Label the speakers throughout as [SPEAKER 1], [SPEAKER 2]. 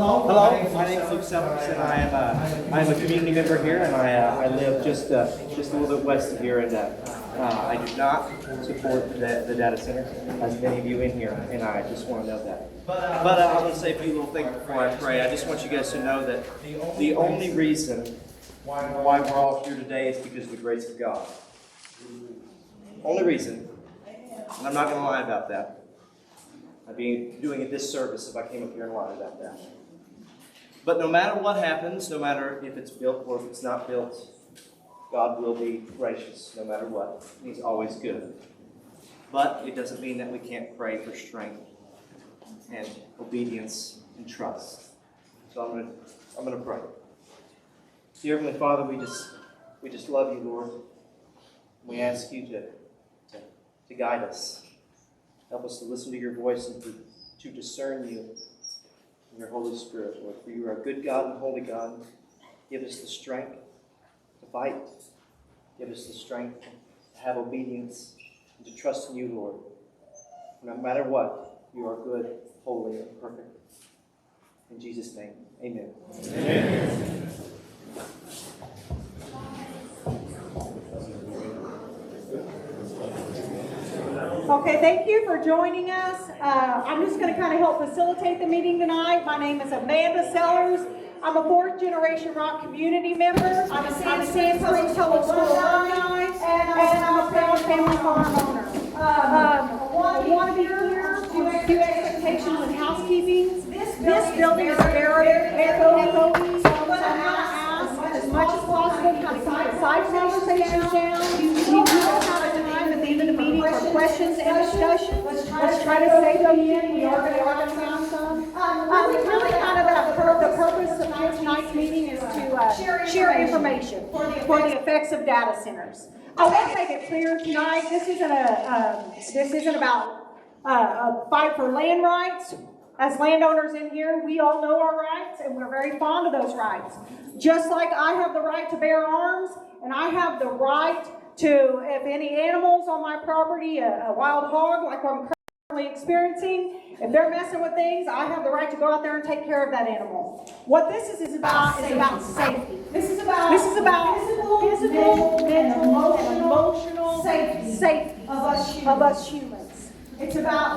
[SPEAKER 1] Hello, my name is Luke Sellers, and I'm a community member here, and I live just a little bit west of here, and I do not support the data center, as many of you in here, and I just want to know that. But I'm going to say a few little things before I pray. I just want you guys to know that the only reason why we're all here today is because of the grace of God. Only reason, and I'm not going to lie about that. I'd be doing a disservice if I came up here and lied about that. But no matter what happens, no matter if it's built or if it's not built, God will be gracious no matter what. He's always good. But it doesn't mean that we can't pray for strength and obedience and trust. So I'm going to pray. Dear Heavenly Father, we just love you, Lord. We ask you to guide us. Help us to listen to your voice and to discern you in your Holy Spirit, Lord. For you are a good God and holy God. Give us the strength to fight. Give us the strength to have obedience and to trust in you, Lord. No matter what, you are good, holy, and perfect. In Jesus' name, amen. Amen.
[SPEAKER 2] Okay, thank you for joining us. I'm just going to kind of help facilitate the meeting tonight. My name is Amanda Sellers. I'm a fourth-generation Rock community member. I'm a Sands Public School alumni, and I'm a proud family farm owner. I want to be clear on a few expectations and housekeeping. This building is very echoey, so I'm going to ask as much as possible to kind of keep the side conversations down. We will have a time at the end of the meeting for questions and discussion. Let's try to save them in. We are going to have some. Really kind of the purpose of tonight's meeting is to share information for the effects of data centers. I want to make it clear tonight, this isn't about a fight for land rights. As landowners in here, we all know our rights, and we're very fond of those rights. Just like I have the right to bear arms, and I have the right to, if any animals on my property, a wild hog like I'm currently experiencing, if they're messing with things, I have the right to go out there and take care of that animal. What this is about is about safety. This is about physical, mental, and emotional safety of us humans. It's about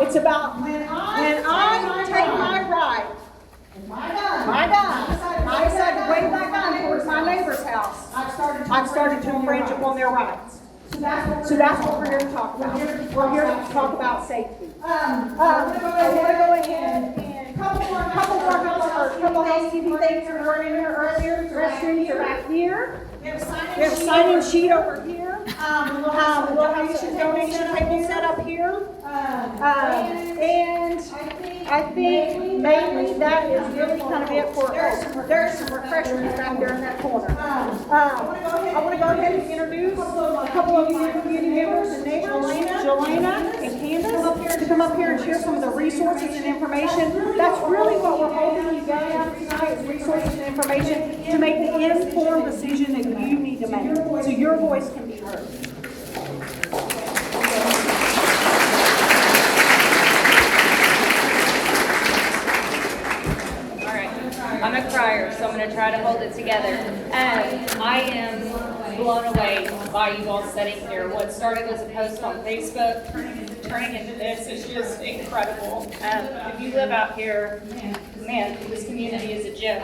[SPEAKER 2] when I take my right, my gun, I decide to wave that gun towards my neighbor's house, I've started to infringe upon their rights. So that's what we're here to talk about. We're here to talk about safety. I want to go ahead and a couple housekeeping things that were in here earlier. The restrooms are back here. We have a sign-in sheet over here. We'll have a donation table set up here. And I think mainly that is really kind of it for there's some refreshments back there in that corner. I want to go ahead and introduce a couple of you community members and neighbors, Jelena and Candace, to come up here and share some of the resources and information. That's really what we're hoping you guys have tonight is resources and information to make the informed decision that you need to make so your voice can be heard.
[SPEAKER 3] I'm a crier, so I'm going to try to hold it together. I am blown away by you all sitting here. What started as a post on Facebook, turning into this is just incredible. If you live out here, man, this community is a gem.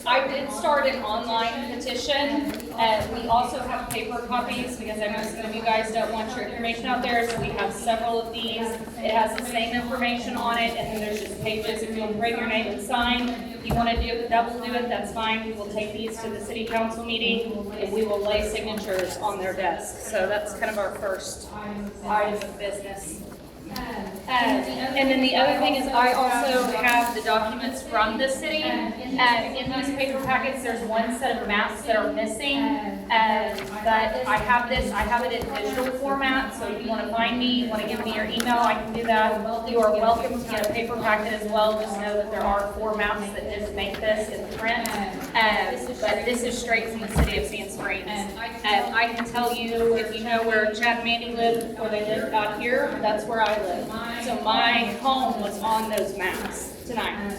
[SPEAKER 3] I did start an online petition. We also have paper copies because I know some of you guys don't want your information out there, so we have several of these. It has the same information on it, and then there's just pages. If you'll bring your name and sign, if you want to double do it, that's fine. We will take these to the city council meeting, and we will lay signatures on their desks. So that's kind of our first item of business. And then the other thing is I also have the documents from the city. In these paper packets, there's one set of maps that are missing. But I have it in digital format. So if you want to find me, you want to give me your email, I can do that. You are welcome to get a paper packet as well. Just know that there are 4 maps that didn't make this in print. But this is straight from the city of Sand Springs. I can tell you, if you know where Chad and Mandy lived before they lived out here, that's where I live. So my home was on those maps. tonight.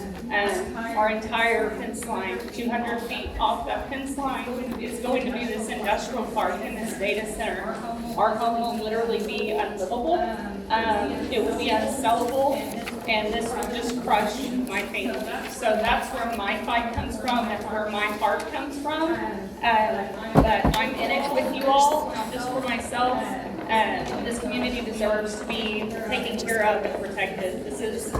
[SPEAKER 3] Our entire fence line, 200 feet off that fence line, is going to be this industrial park and this data center. Our home will literally be unlivable. It will be unsellable, and this will just crush my family. So that's where my fight comes from. That's where my heart comes from. But I'm in it with you all, not just for myself. This community deserves to be taken care of and protected. This is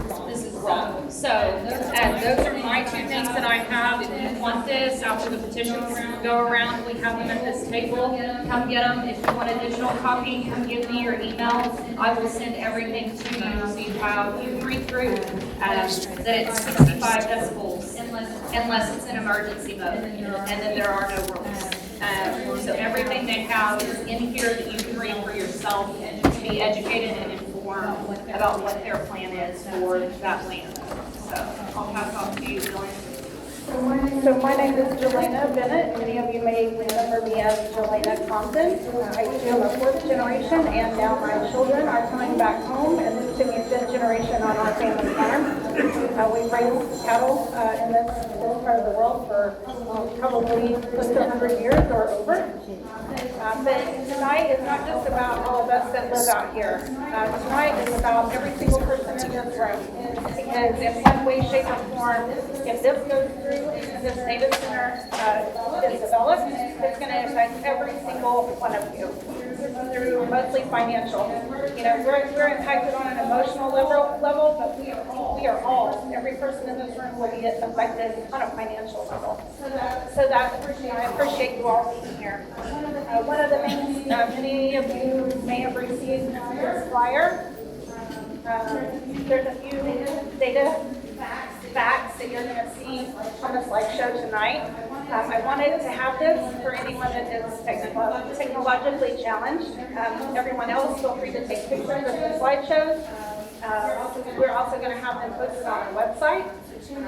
[SPEAKER 3] wrong. So those are my two things that I have. If you want this, after the petitions go around, we have them at this table. Come get them. If you want a digital copy, come give me your email. I will send everything to you so you can read through that it's 65 decibels unless it's an emergency mode, and then there are no rules. So everything they have is in here that you can read for yourself and to be educated and informed about what their plan is for that land. So I'll pass off to you, Dylan.
[SPEAKER 4] So my name is Jelena Bennett. Many of you may remember me as Jelena Compton. I too am a fourth generation, and now my children are coming back home, and this will be a fifth generation on our family farm. We've raised cattle in this part of the world for probably close to 100 years or over. But tonight is not just about all of us that live out here. Tonight is about every single person in this room. Because in one way, shape, or form, if this goes through and this data center is developed, it's going to affect every single one of you. Through mostly financial. You know, we're impacted on an emotional level, but we are all, every person in this room will be affected on a financial level. So I appreciate you all being here. One of the things many of you may have received this flyer. There's a few data facts that you're going to see on the slideshow tonight. I wanted to have this for anyone that is technologically challenged. Everyone else, feel free to take pictures of the slideshows. We're also going to have them posted on our website. To tune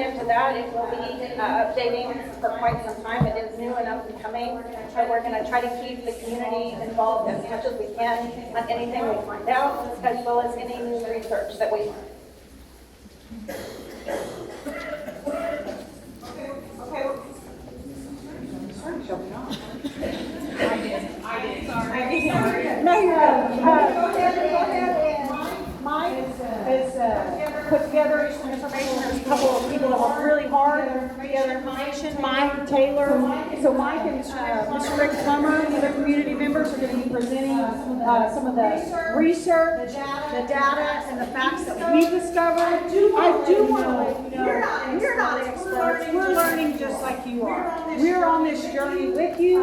[SPEAKER 4] into that, it will be updating for quite some time. It is new and up and coming. So we're going to try to keep the community involved as much as we can on anything we find out, as well as any new research that we find.
[SPEAKER 2] No, you're go ahead. Mike has put together some information. There's a couple of people that work really hard to put together information. Mike, Taylor. So Mike and Mr. Rick Plummer, other community members, are going to be presenting some of the research, the data, and the facts that we've discovered. I do want to let you know, we're not experts. We're learning just like you are. We're on this journey with you.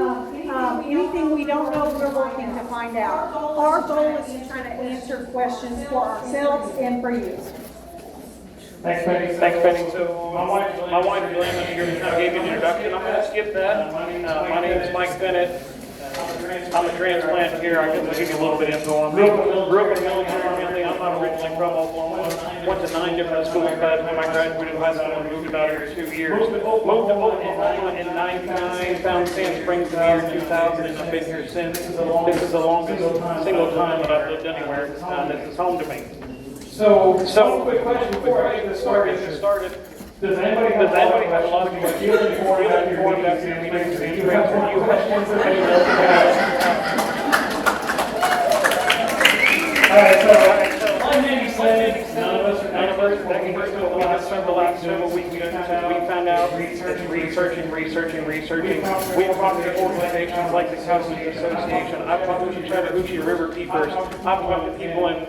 [SPEAKER 2] Anything we don't know, we're working to find out. Our goal is to try to answer questions for ourselves and for you.
[SPEAKER 5] Thanks, Penny. So my wife Jelena here kind of gave you an introduction. I'm going to skip that. My name is Mike Bennett. I'm a transplant here. I can give you a little bit of info. Grew up in a military family. I'm not originally from Oklahoma. Went to 9 different schools by the time I graduated high school and moved about here 2 years. Moved to Oklahoma in 99, found Sand Springs in the year 2000, and I've been here since. This is the longest single time that I've lived anywhere. This is home to me. So one quick question before I get started. Does anybody have a lot of questions before we have after your meeting? Do you have questions that anybody else has? All right, so my name is Slade. None of us are experts, but we have spent the last several weeks we found out researching. We've talked to organizations like the Cowboys Association. I've talked to the Chattahoochee River Keepers. I've talked to people in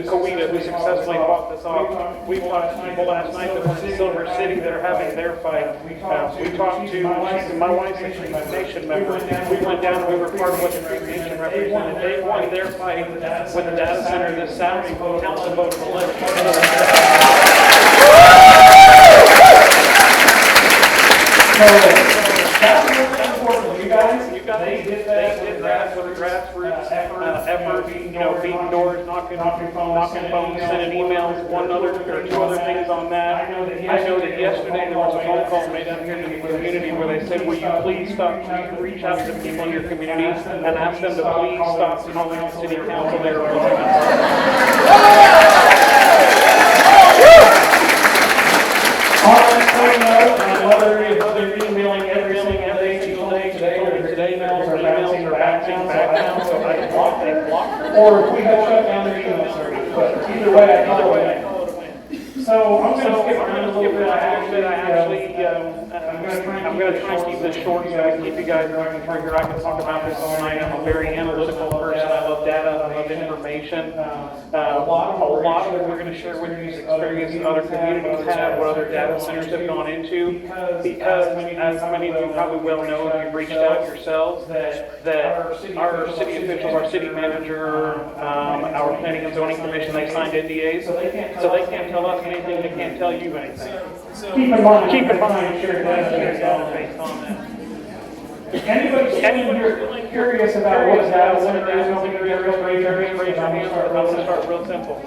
[SPEAKER 5] Coweta who successfully fought this off. We've talked to people last night that went to Silver City that are having their fight. We talked to my wife's a Creek Nation member. We went down and we were part of what the Creek Nation represented. They won their fight with the data center this Saturday. Council voted 11. So that's important. You guys, they did that with a grassroots effort. Beating doors, knocking phones, sending emails. Two other things on that. I know that yesterday there was a phone call made down here to the community where they said, "Will you please stop trying to reach out to people in your community and ask them to please stop calling the city council their or if we have shut down their email service. But either way, I call it a win. So I'm going to skip around a little bit. I'm going to try and keep this short so I can keep you guys running through here. I can talk about this all night. I'm a very analytical person. I love data. I love information. A lot of what we're going to share with you is experience that other communities have, what other data centers have gone into. Because, as many of you probably well know, if you've reached out yourselves, that our city officials, our city manager, our planning and zoning commission, they signed NDAs, so they can't tell us anything, they can't tell you anything. Keep in mind, sure, that's all based on that. Anybody here curious about what a data center is? Raise your hand. I'm going to start real simple.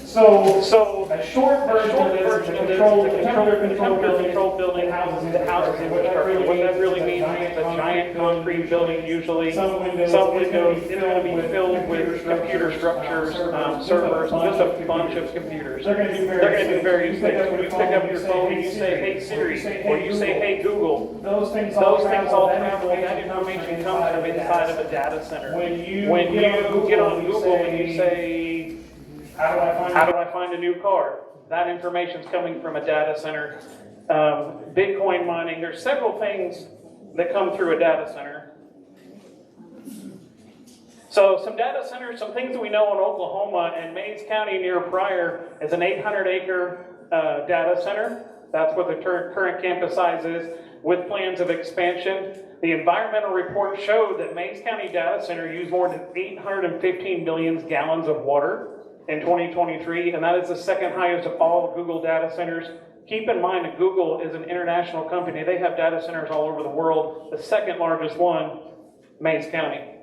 [SPEAKER 5] So a short version of this is a temperature controlled building that houses infrastructure. What that really means is a giant concrete building, usually some windows. It's going to be filled with computer structures, servers, just a bunch of computers. They're going to do various things. When you pick up your phone and you say, "Hey Siri," or you say, "Hey Google," those things all travel. That information comes from inside of a data center. When you get on Google and you say, how do I find a new car? That information's coming from a data center. Bitcoin mining, there's several things that come through a data center. So some data centers, some things that we know in Oklahoma and Mays County near Pryor is an 800-acre data center. That's what the current campus size is, with plans of expansion. The environmental report showed that Mays County Data Center used more than 815 million gallons of water in 2023, and that is the second highest of all Google data centers. Keep in mind that Google is an international company. They have data centers all over the world. The second largest one, Mays County.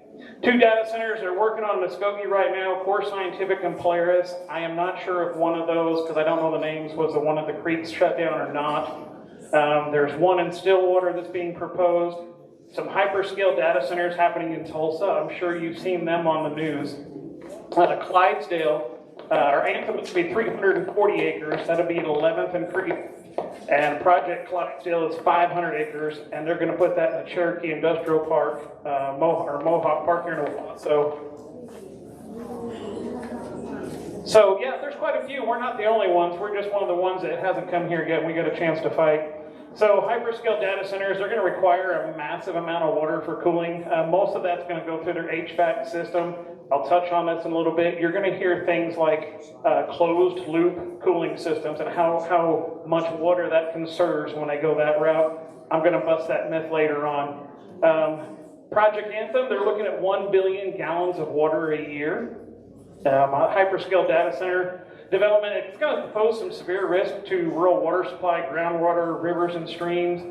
[SPEAKER 5] 2 data centers are working on Muskogee right now, Core Scientific and Polaris. I am not sure if one of those, because I don't know the names, was the one at the creeks shut down or not. There's one in Stillwater that's being proposed. Some hyperscale data centers happening in Tulsa. I'm sure you've seen them on the news. Clydesdale, our anthem is to be 340 acres. That'll be at 11th and Creek. And Project Clydesdale is 500 acres, and they're going to put that in the Cherokee Industrial Park, Mohawk Park here in Owasso. So yeah, there's quite a few. We're not the only ones. We're just one of the ones that hasn't come here yet. We got a chance to fight. So hyperscale data centers, they're going to require a massive amount of water for cooling. Most of that's going to go through their HVAC system. I'll touch on this in a little bit. You're going to hear things like closed loop cooling systems and how much water that conserves when they go that route. I'm going to bust that myth later on. Project Anthem, they're looking at 1 billion gallons of water a year. A hyperscale data center development, it's going to pose some severe risk to rural water supply, groundwater, rivers, and streams.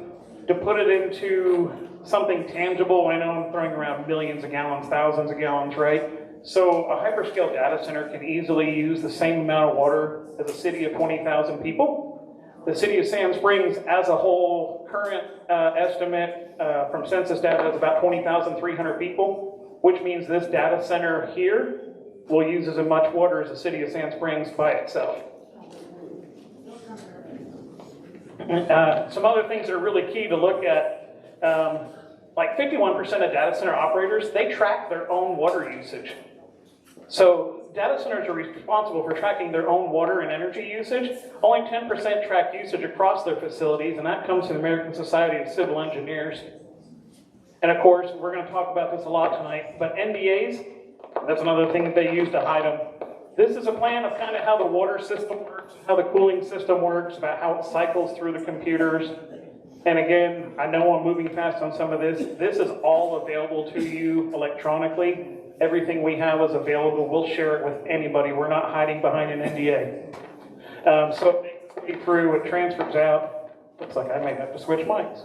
[SPEAKER 5] To put it into something tangible, I know I'm throwing around millions of gallons, thousands of gallons, right? So a hyperscale data center can easily use the same amount of water as a city of 20,000 people. The city of Sand Springs, as a whole, current estimate from census data is about 20,300 people, which means this data center here will use as much water as the city of Sand Springs by itself. Some other things that are really key to look at, like 51% of data center operators, they track their own water usage. So data centers are responsible for tracking their own water and energy usage. Only 10% track usage across their facilities, and that comes from the American Society of Civil Engineers. And of course, we're going to talk about this a lot tonight, but NDAs, that's another thing that they use to hide them. This is a plan of kind of how the water system works, how the cooling system works, about how it cycles through the computers. And again, I know I'm moving fast on some of this. This is all available to you electronically. Everything we have is available. We'll share it with anybody. We're not hiding behind an NDA. So it makes it through, it transfers out. Looks like I may have to switch mics.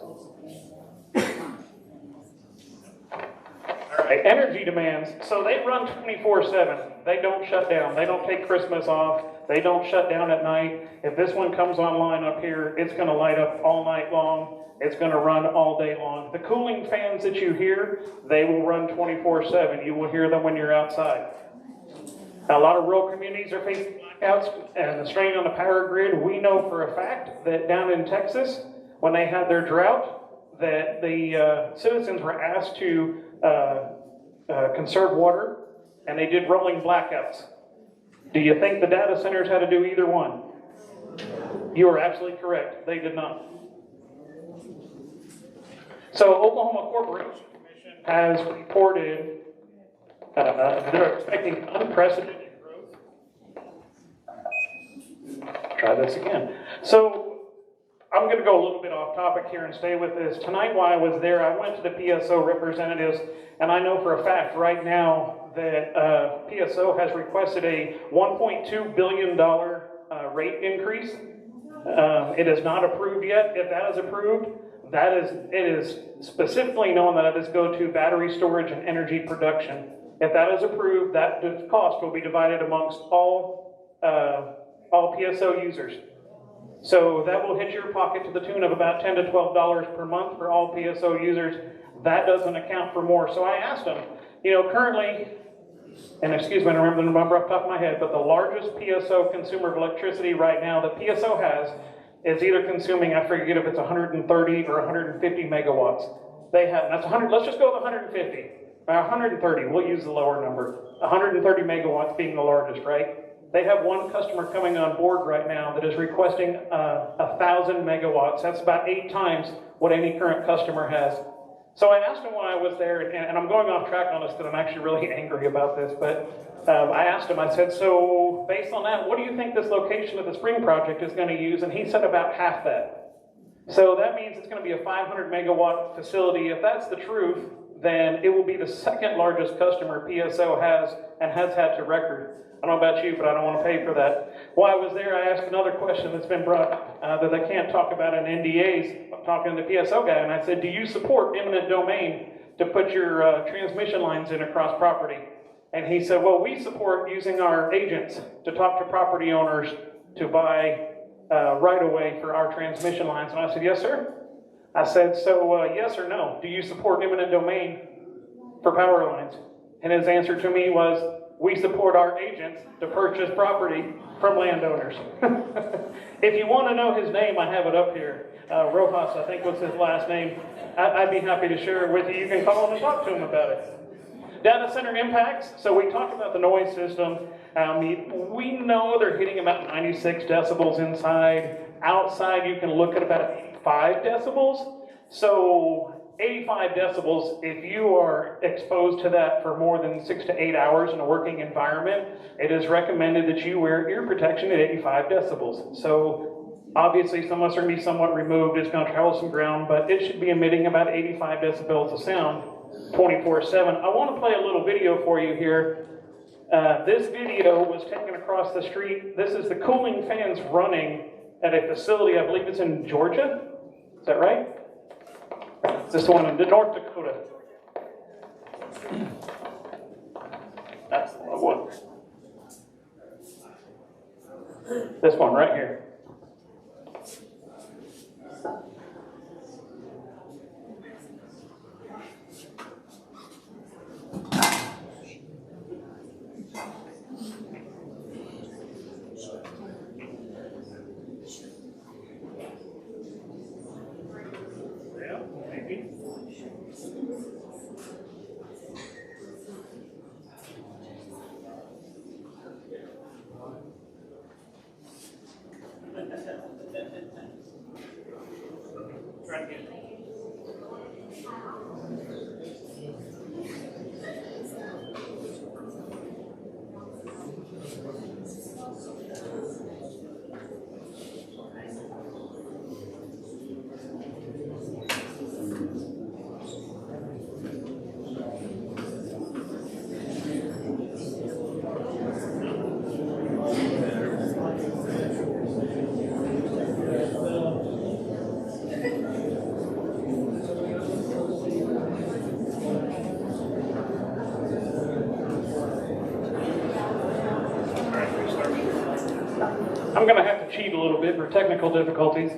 [SPEAKER 5] All right, energy demands. So they run 24/7. They don't shut down. They don't take Christmas off. They don't shut down at night. If this one comes online up here, it's going to light up all night long. It's going to run all day long. The cooling fans that you hear, they will run 24/7. You will hear them when you're outside. Now, a lot of rural communities are facing blackouts and the strain on the power grid. We know for a fact that down in Texas, when they had their drought, that the citizens were asked to conserve water and they did rolling blackouts. Do you think the data centers had to do either one? You are absolutely correct. They did not. So Oklahoma Corporation Commission has reported they're expecting unprecedented growth. Try this again. So I'm going to go a little bit off topic here and stay with this. Tonight while I was there, I went to the PSO representatives, and I know for a fact right now that PSO has requested a $1.2 billion rate increase. It is not approved yet. If that is approved, it is specifically known that it is go to battery storage and energy production. If that is approved, that cost will be divided amongst all PSO users. So that will hit your pocket to the tune of about $10 to $12 per month for all PSO users. That doesn't account for more. So I asked them, currently, and excuse me, I don't remember the number off the top of my head, but the largest PSO consumer of electricity right now that PSO has is either consuming, I forget if it's 130 or 150 megawatts. They have, that's 100, let's just go with 150. 130, we'll use the lower number. 130 megawatts being the largest, right? They have one customer coming on board right now that is requesting 1,000 megawatts. That's about 8 times what any current customer has. So I asked him when I was there, and I'm going off track on this because I'm actually really angry about this, but I asked him, I said, so based on that, what do you think this location of the spring project is going to use? And he said about half that. So that means it's going to be a 500 megawatt facility. If that's the truth, then it will be the second largest customer PSO has and has had to record. I don't know about you, but I don't want to pay for that. While I was there, I asked another question that's been brought that I can't talk about in NDAs. I'm talking to the PSO guy, and I said, do you support eminent domain to put your transmission lines in across property? And he said, well, we support using our agents to talk to property owners to buy right-of-way for our transmission lines. And I said, yes, sir. I said, so yes or no? Do you support eminent domain for power lines? And his answer to me was, we support our agents to purchase property from landowners. If you want to know his name, I have it up here. Rojas, I think was his last name. I'd be happy to share it with you. You can call him and talk to him about it. Data center impacts. So we talked about the noise system. We know they're hitting about 96 decibels inside. Outside, you can look at about 85 decibels. So 85 decibels, if you are exposed to that for more than 6 to 8 hours in a working environment, it is recommended that you wear ear protection at 85 decibels. So obviously some of us are going to be somewhat removed, it's going to travel some ground, but it should be emitting about 85 decibels of sound 24/7. I want to play a little video for you here. This video was taken across the street. This is the cooling fans running at a facility, I believe it's in Georgia. Is that right? It's this one in North Dakota. That's the one. This one right here. I'm going to have to cheat a little bit for technical difficulties.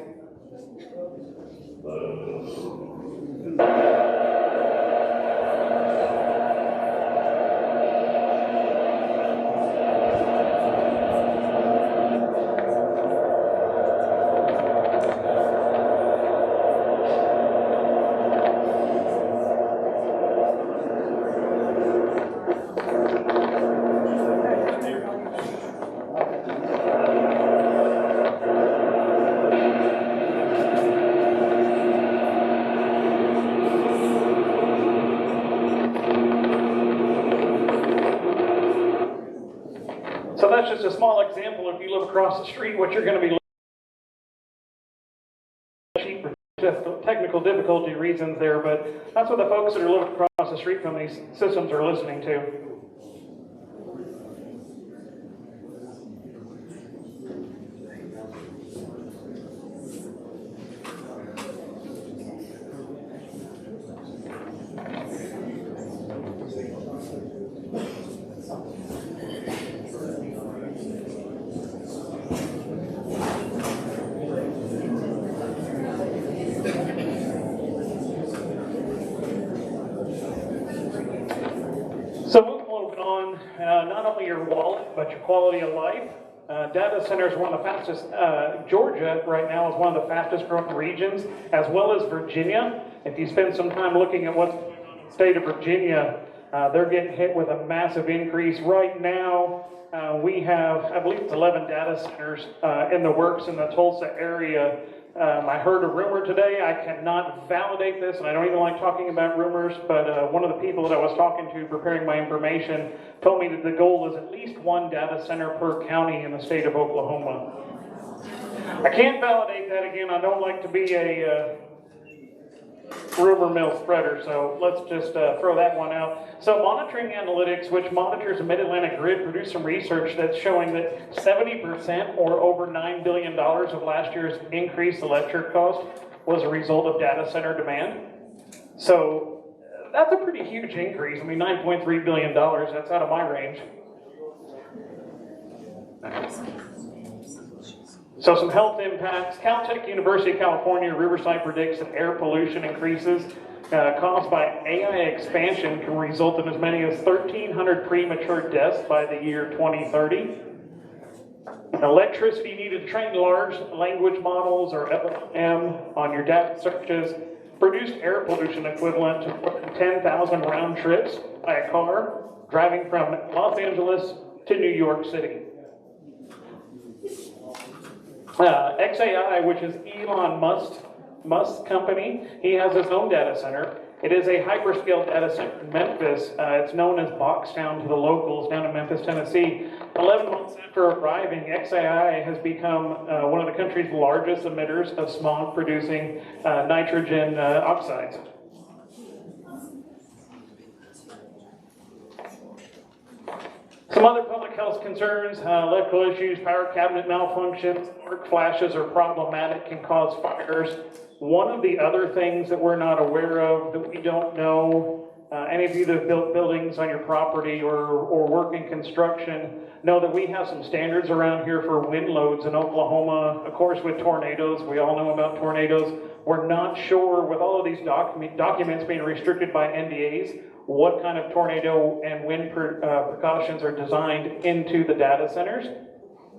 [SPEAKER 5] that's just a small example. If you live across the street, what you're going to be cheap for technical difficulty reasons there, but that's what the folks that are living across the street from these systems are listening to. So moving a little bit on, not only your wallet, but your quality of life. Data centers are one of the fastest, Georgia right now is one of the fastest growing regions, as well as Virginia. If you spend some time looking at what's going on in the state of Virginia, they're getting hit with a massive increase. Right now, we have, I believe it's 11 data centers in the works in the Tulsa area. I heard a rumor today. I cannot validate this, and I don't even like talking about rumors, but one of the people that I was talking to preparing my information told me that the goal is at least one data center per county in the state of Oklahoma. I can't validate that again. I don't like to be a rumor mill spreader, so let's just throw that one out. So Monitoring Analytics, which monitors the Mid-Atlantic grid, produced some research that's showing that 70% or over $9 billion of last year's increased electric cost was a result of data center demand. So that's a pretty huge increase. I mean, $9.3 billion, that's out of my range. So some health impacts. Caltech, University of California, Riverside predicts that air pollution increases caused by AI expansion can result in as many as 1,300 premature deaths by the year 2030. Electricity needed to train large language models, or LLM, on your data searches produced air pollution equivalent to 10,000 round trips by a car driving from Los Angeles to New York City. XAI, which is Elon Musk's company, he has his own data center. It is a hyperscale data center in Memphis. It's known as Boxtown to the locals down in Memphis, Tennessee. 11 months after arriving, XAI has become one of the country's largest emitters of smog-producing nitrogen oxides. Some other public health concerns, electrical issues, power cabinet malfunctions, arc flashes are problematic, can cause fires. One of the other things that we're not aware of, that we don't know, any of you that have built buildings on your property or work in construction know that we have some standards around here for wind loads in Oklahoma. Of course, with tornadoes, we all know about tornadoes. We're not sure, with all of these documents being restricted by NDAs, what kind of tornado and wind precautions are designed into the data centers.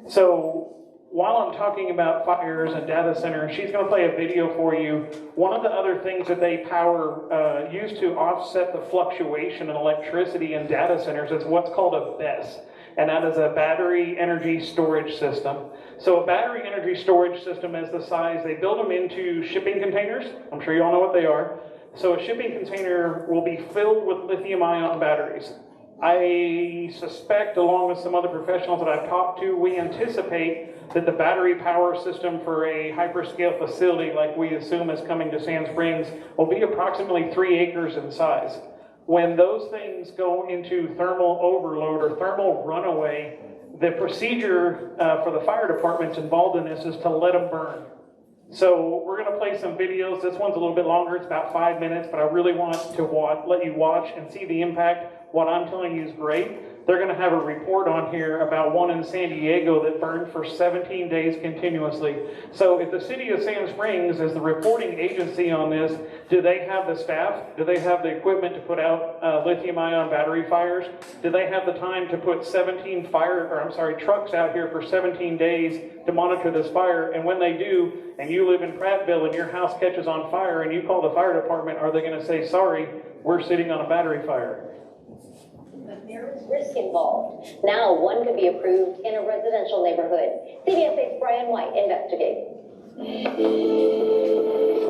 [SPEAKER 5] So while I'm talking about fires and data centers, she's going to play a video for you. One of the other things that they use to offset the fluctuation in electricity in data centers is what's called a BESS, and that is a battery energy storage system. So a battery energy storage system is the size, they build them into shipping containers. I'm sure you all know what they are. So a shipping container will be filled with lithium-ion batteries. I suspect, along with some other professionals that I've talked to, we anticipate that the battery power system for a hyperscale facility like we assume is coming to Sand Springs will be approximately 3 acres in size. When those things go into thermal overload or thermal runaway, the procedure for the fire departments involved in this is to let them burn. So we're going to play some videos. This one's a little bit longer. It's about 5 minutes, but I really want to let you watch and see the impact. What I'm telling you is great. They're going to have a report on here about one in San Diego that burned for 17 days continuously. So if the city of Sand Springs is the reporting agency on this, do they have the staff? Do they have the equipment to put out lithium-ion battery fires? Do they have the time to put 17 trucks out here for 17 days to monitor this fire? And when they do, and you live in Prattville and your house catches on fire and you call the fire department, are they going to say, sorry, we're sitting on a battery fire?
[SPEAKER 6] There is risk involved. Now one could be approved in a residential neighborhood. CBSA's Brian White investigates.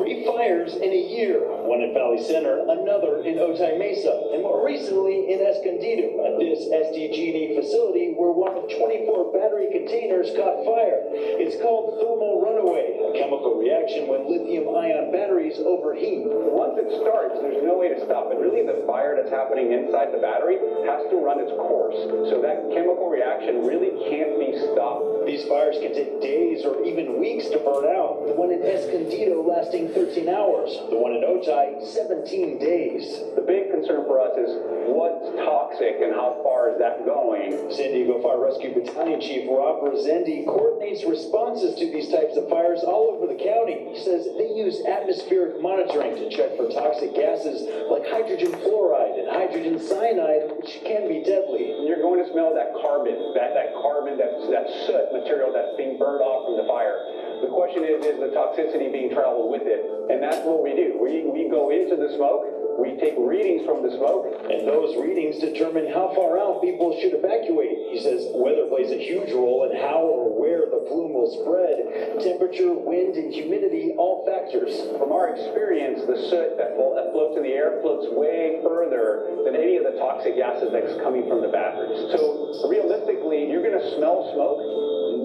[SPEAKER 7] Three fires in a year, one at Valley Center, another in Otay Mesa, and more recently in Escondido, at this SDG&E facility where one of 24 battery containers caught fire. It's called thermal runaway, a chemical reaction when lithium-ion batteries overheat.
[SPEAKER 8] Once it starts, there's no way to stop it. Really, the fire that's happening inside the battery has to run its course. So that chemical reaction really can't be stopped.
[SPEAKER 7] These fires can take days or even weeks to burn out. The one in Escondido lasting 13 hours. The one in Otay, 17 days.
[SPEAKER 8] The big concern for us is what's toxic and how far is that going?
[SPEAKER 7] San Diego Fire Rescue Battalion Chief Rob Rosendi coordinates responses to these types of fires all over the county. He says they use atmospheric monitoring to check for toxic gases like hydrogen fluoride and hydrogen cyanide, which can be deadly.
[SPEAKER 8] And you're going to smell that carbon, that soot material that's being burned off from the fire. The question is the toxicity being traveled with it? And that's what we do. We go into the smoke, we take readings from the smoke,
[SPEAKER 7] and those readings determine how far out people should evacuate. He says weather plays a huge role in how or where the plume will spread. Temperature, wind, and humidity, all factors.
[SPEAKER 8] From our experience, the soot that floats in the air floats way further than any of the toxic gases that's coming from the batteries. So realistically, you're going to smell smoke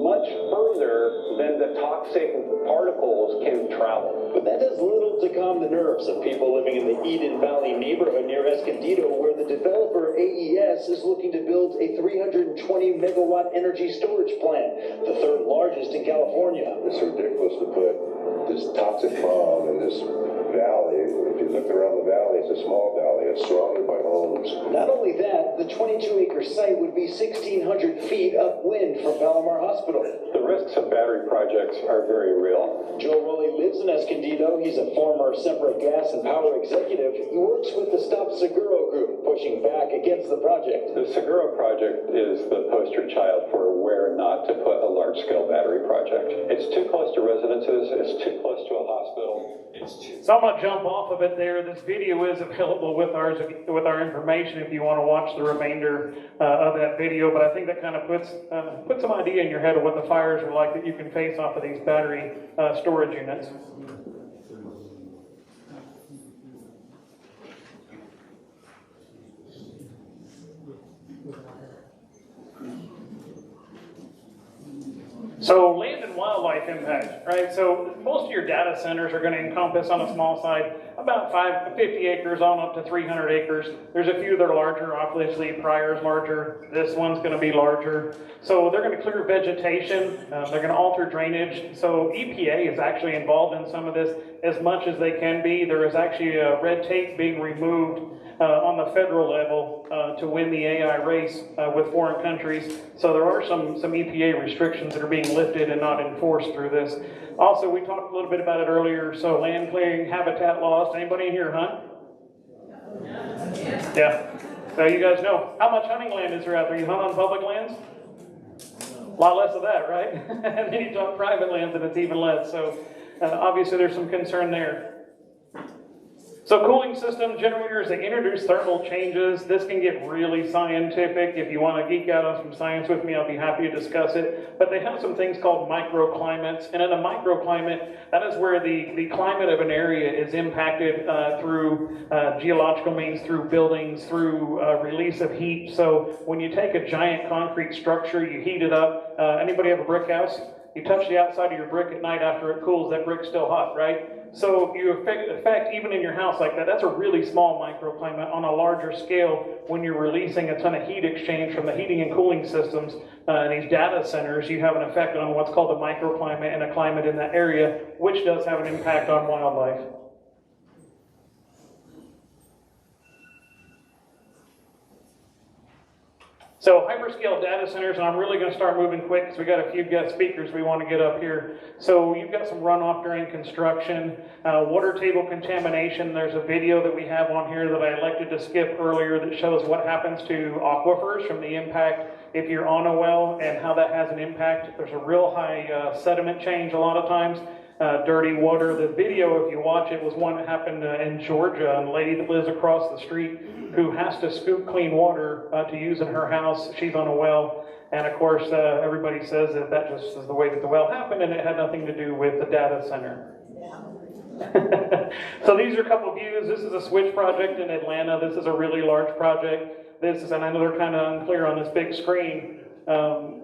[SPEAKER 8] much further than the toxic particles can travel.
[SPEAKER 7] But that does little to calm the nerves of people living in the Eden Valley neighborhood near Escondido, where the developer AES is looking to build a 320 megawatt energy storage plant, the third largest in California.
[SPEAKER 9] It's ridiculous to put this toxic bomb in this valley. If you look around the valley, it's a small valley. It's surrounded by homes.
[SPEAKER 7] Not only that, the 22-acre site would be 1,600 feet upwind from Palomar Hospital.
[SPEAKER 8] The risks of battery projects are very real.
[SPEAKER 7] Joe Rowley lives in Escondido. He's a former Sempra Gas and Power executive. He works with the Stop Seguro group, pushing back against the project.
[SPEAKER 8] The Seguro project is the poster child for where not to put a large-scale battery project. It's too close to residences. It's too close to a hospital.
[SPEAKER 5] So I'm gonna jump off of it there. This video is available with our information if you want to watch the remainder of that video. But I think that kind of puts some idea in your head of what the fires are like that you can face off of these battery storage units. So land and wildlife impact, right? So most of your data centers are going to encompass on the small side about 50 acres on up to 300 acres. There's a few that are larger, obviously Pryor's larger. This one's going to be larger. So they're going to clear vegetation. They're going to alter drainage. So EPA is actually involved in some of this as much as they can be. There is actually a red tape being removed on the federal level to win the AI race with foreign countries. So there are some EPA restrictions that are being lifted and not enforced through this. Also, we talked a little bit about it earlier. So land clearing, habitat loss. Anybody in here hunt? Yeah. So you guys know, how much hunting land is there out there? You hunt on public lands? A lot less of that, right? And then you talk private lands and it's even less. So obviously there's some concern there. So cooling system generators, they introduce thermal changes. This can get really scientific. If you want to geek out on some science with me, I'll be happy to discuss it. But they have some things called microclimates. And in a microclimate, that is where the climate of an area is impacted through geological means, through buildings, through release of heat. So when you take a giant concrete structure, you heat it up. Anybody have a brick house? You touch the outside of your brick at night after it cools, that brick's still hot, right? So you affect even in your house like that. That's a really small microclimate. On a larger scale, when you're releasing a ton of heat exchange from the heating and cooling systems in these data centers, you have an effect on what's called a microclimate and a climate in that area, which does have an impact on wildlife. So hyperscale data centers, and I'm really going to start moving quick because we got a few guest speakers we want to get up here. So you've got some runoff during construction, water table contamination. There's a video that we have on here that I elected to skip earlier that shows what happens to aquifers from the impact if you're on a well and how that has an impact. There's a real high sediment change a lot of times. dirty water. The video, if you watch it, was one that happened in Georgia, and a lady that lives across the street who has to scoop clean water to use in her house. She's on a well, and of course, everybody says that that just is the way that the well happened, and it had nothing to do with the data center. So these are a couple of views. This is a switch project in Atlanta. This is a really large project. This is, and I know they're kind of unclear on this big screen, and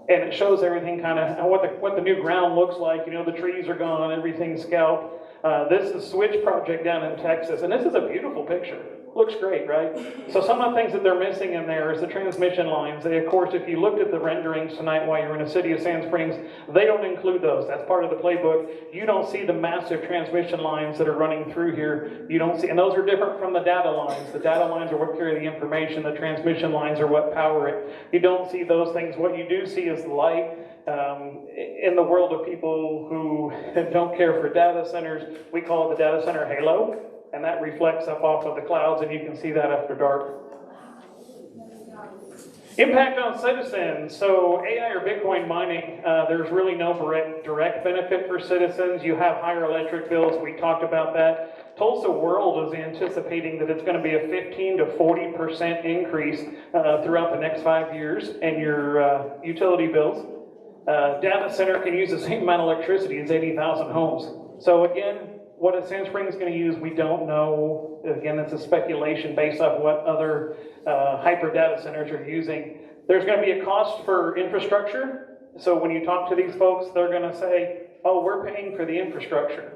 [SPEAKER 5] it shows everything kind of what the new ground looks like. You know, the trees are gone, everything's scalped. This is a switch project down in Texas, and this is a beautiful picture. Looks great, right? So some of the things that they're missing in there is the transmission lines. They, of course, if you looked at the renderings tonight while you were in the city of Sand Springs, they don't include those. That's part of the playbook. You don't see the massive transmission lines that are running through here. You don't see, and those are different from the data lines. The data lines are what carry the information. The transmission lines are what power it. You don't see those things. What you do see is light. In the world of people who don't care for data centers, we call it the data center halo. And that reflects up off of the clouds, and you can see that after dark. Impact on citizens. So AI or Bitcoin mining, there's really no direct benefit for citizens. You have higher electric bills. We talked about that. Tulsa World is anticipating that it's going to be a 15 to 40% increase throughout the next 5 years in your utility bills. Data center can use the same amount of electricity as 80,000 homes. So again, what a Sand Springs is going to use, we don't know. Again, it's a speculation based off what other hyper data centers are using. There's going to be a cost for infrastructure. So when you talk to these folks, they're going to say, oh, we're paying for the infrastructure.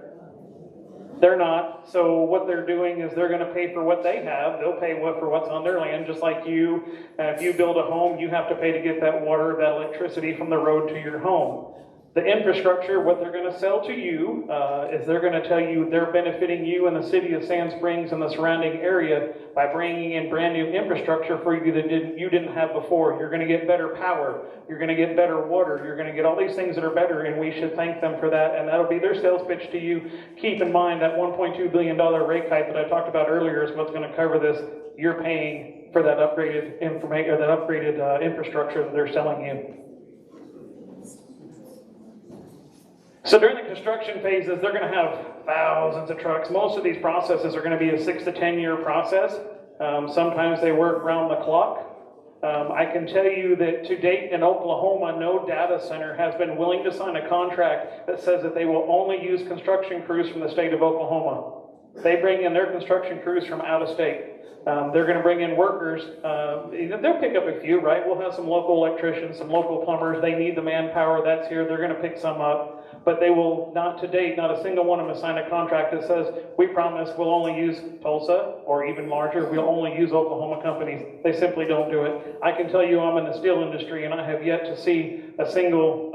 [SPEAKER 5] They're not. So what they're doing is they're going to pay for what they have. They'll pay for what's on their land, just like you. If you build a home, you have to pay to get that water, that electricity from the road to your home. The infrastructure, what they're going to sell to you, is they're going to tell you they're benefiting you in the city of Sand Springs and the surrounding area by bringing in brand new infrastructure for you that you didn't have before. You're going to get better power. You're going to get better water. You're going to get all these things that are better, and we should thank them for that. And that'll be their sales pitch to you. Keep in mind that $1.2 billion rate hike that I talked about earlier is what's going to cover this. You're paying for that upgraded information or that upgraded infrastructure that they're selling you. So during the construction phases, they're going to have thousands of trucks. Most of these processes are going to be a 6 to 10 year process. Sometimes they work round the clock. I can tell you that to date in Oklahoma, no data center has been willing to sign a contract that says that they will only use construction crews from the state of Oklahoma. They bring in their construction crews from out of state. They're going to bring in workers. They'll pick up a few, right? We'll have some local electricians, some local plumbers. They need the manpower that's here. They're going to pick some up. But they will not to date, not a single one of them has signed a contract that says, we promise we'll only use Tulsa, or even larger, we'll only use Oklahoma companies. They simply don't do it. I can tell you I'm in the steel industry, and I have yet to see a single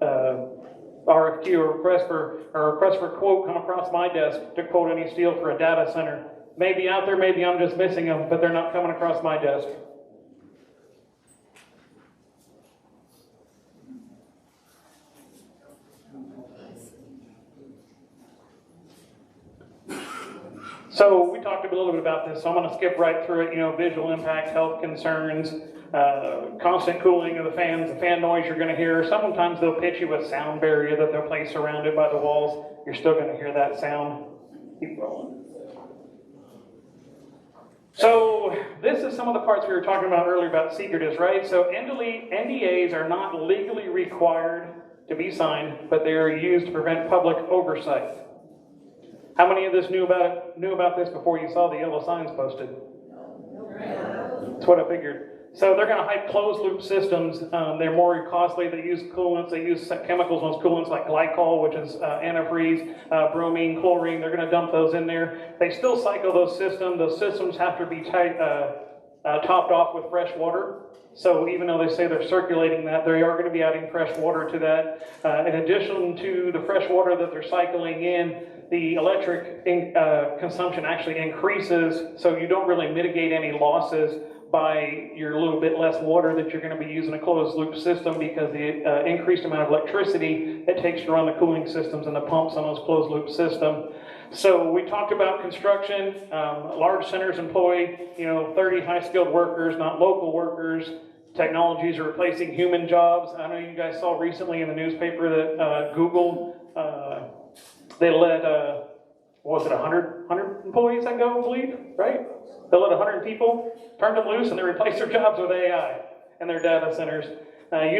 [SPEAKER 5] RFQ or request for quote come across my desk to quote any steel for a data center. Maybe out there, maybe I'm just missing them, but they're not coming across my desk. So we talked a little bit about this, so I'm going to skip right through it. You know, visual impact, health concerns, constant cooling of the fans, the fan noise you're going to hear. Sometimes they'll pitch you a sound barrier that they'll place surrounded by the walls. You're still going to hear that sound. Keep rolling. So this is some of the parts we were talking about earlier about secretives, right? So NDAs are not legally required to be signed, but they are used to prevent public oversight. How many of this knew about this before you saw the yellow signs posted? That's what I figured. So they're going to hype closed loop systems. They're more costly. They use coolants. They use chemicals on those coolants like glycol, which is antifreeze, bromine, chlorine. They're going to dump those in there. They still cycle those systems. Those systems have to be topped off with fresh water. So even though they say they're circulating that, they are going to be adding fresh water to that. In addition to the fresh water that they're cycling in, the electric consumption actually increases, so you don't really mitigate any losses by your little bit less water that you're going to be using a closed loop system, because the increased amount of electricity it takes to run the cooling systems and the pumps on those closed loop system. So we talked about construction. Large centers employ 30 high-skilled workers, not local workers. Technologies are replacing human jobs. I know you guys saw recently in the newspaper that Google They let, what was it, 100 employees, I believe, right? They let 100 people, turned them loose, and they replaced their jobs with AI and their data centers. National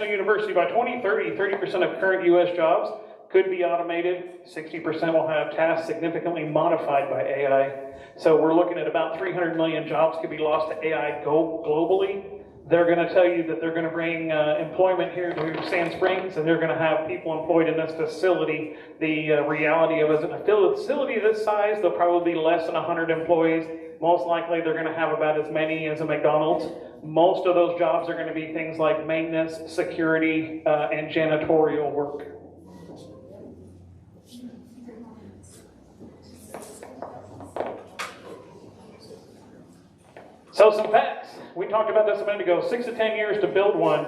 [SPEAKER 5] University, by 2030, 30% of current U.S. jobs could be automated. 60% will have tasks significantly modified by AI. So we're looking at about 300 million jobs could be lost to AI globally. They're going to tell you that they're going to bring employment here to Sand Springs, and they're going to have people employed in this facility. The reality of it is, in a facility this size, there'll probably be less than 100 employees. Most likely, they're going to have about as many as a McDonald's. Most of those jobs are going to be things like maintenance, security, and janitorial work. So some facts. We talked about this a minute ago. 6 to 10 years to build one.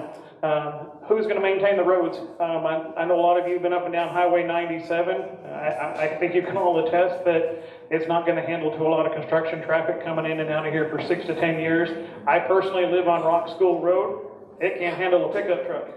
[SPEAKER 5] Who's going to maintain the roads? I know a lot of you have been up and down Highway 97. I think you can all attest that it's not going to handle to a lot of construction traffic coming in and out of here for 6 to 10 years. I personally live on Rock School Road. It can't handle a pickup truck.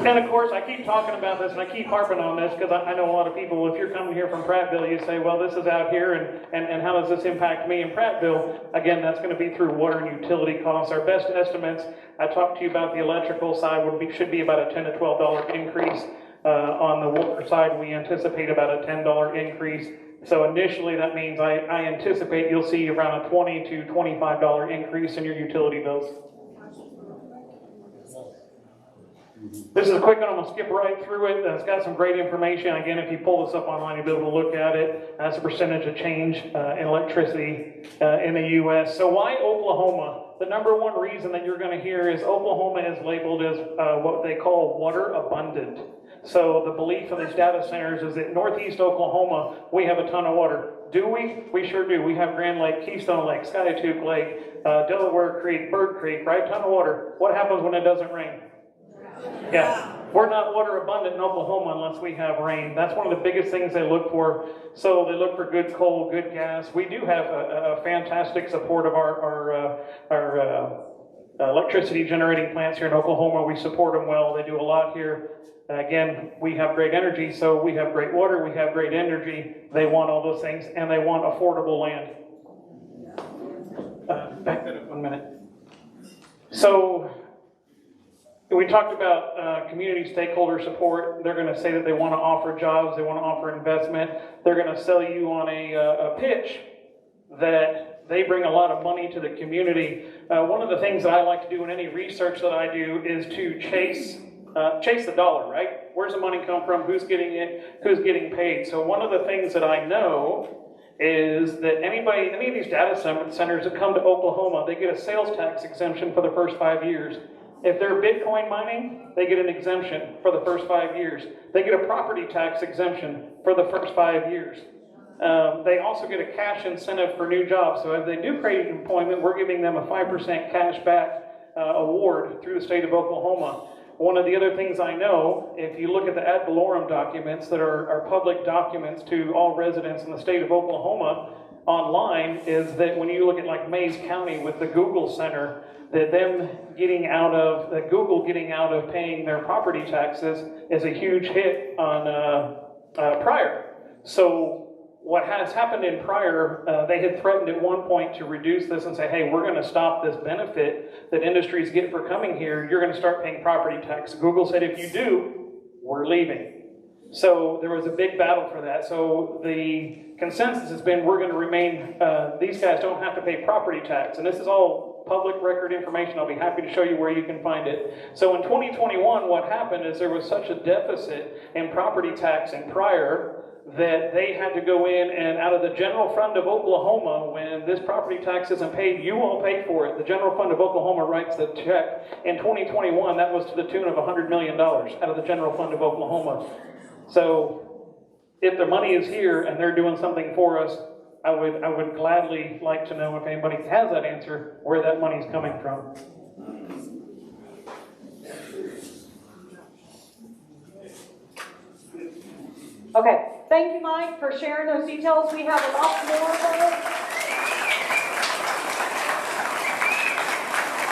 [SPEAKER 5] And of course, I keep talking about this and I keep harping on this because I know a lot of people, if you're coming here from Prattville, you say, well, this is out here and how does this impact me in Prattville? Again, that's going to be through water and utility costs. Our best estimates, I talked to you about the electrical side, should be about a $10 to $12 increase. On the water side, we anticipate about a $10 increase. So initially, that means I anticipate you'll see around a $20 to $25 increase in your utility bills. This is a quick one. I'm going to skip right through it. It's got some great information. Again, if you pull this up online, you'll be able to look at it. That's a percentage of change in electricity in the U.S. So why Oklahoma? The number one reason that you're going to hear is Oklahoma is labeled as what they call water abundant. So the belief of these data centers is that northeast Oklahoma, we have a ton of water. Do we? We sure do. We have Grand Lake, Keystone Lake, Skytube Lake, Delaware Creek, Bird Creek, right? Ton of water. What happens when it doesn't rain? Yeah, we're not water abundant in Oklahoma unless we have rain. That's one of the biggest things they look for. So they look for good coal, good gas. We do have a fantastic support of our electricity generating plants here in Oklahoma. We support them well. They do a lot here. Again, we have great energy, so we have great water, we have great energy. They want all those things, and they want affordable land. Back that up 1 minute. So we talked about community stakeholder support. They're going to say that they want to offer jobs, they want to offer investment. They're going to sell you on a pitch that they bring a lot of money to the community. One of the things that I like to do in any research that I do is to chase the dollar, right? Where's the money come from? Who's getting it? Who's getting paid? So one of the things that I know is that any of these data centers that come to Oklahoma, they get a sales tax exemption for the first 5 years. If they're Bitcoin mining, they get an exemption for the first 5 years. They get a property tax exemption for the first 5 years. They also get a cash incentive for new jobs. So if they do create employment, we're giving them a 5% cash back award through the state of Oklahoma. One of the other things I know, if you look at the ad valorem documents that are public documents to all residents in the state of Oklahoma online, is that when you look at like Mays County with the Google Center, that Google getting out of paying their property taxes is a huge hit on Pryor. So what has happened in Pryor, they had threatened at one point to reduce this and say, hey, we're going to stop this benefit that industries get for coming here. You're going to start paying property tax. Google said, if you do, we're leaving. So there was a big battle for that. So the consensus has been, we're going to remain, these guys don't have to pay property tax. And this is all public record information. I'll be happy to show you where you can find it. So in 2021, what happened is there was such a deficit in property tax in Pryor that they had to go in and out of the general fund of Oklahoma, when this property tax isn't paid, you won't pay for it. The general fund of Oklahoma writes the check. In 2021, that was to the tune of $100 million out of the general fund of Oklahoma. So if the money is here and they're doing something for us, I would gladly like to know if anybody has that answer, where that money's coming from.
[SPEAKER 2] Okay, thank you, Mike, for sharing those details. We have a lot more of those.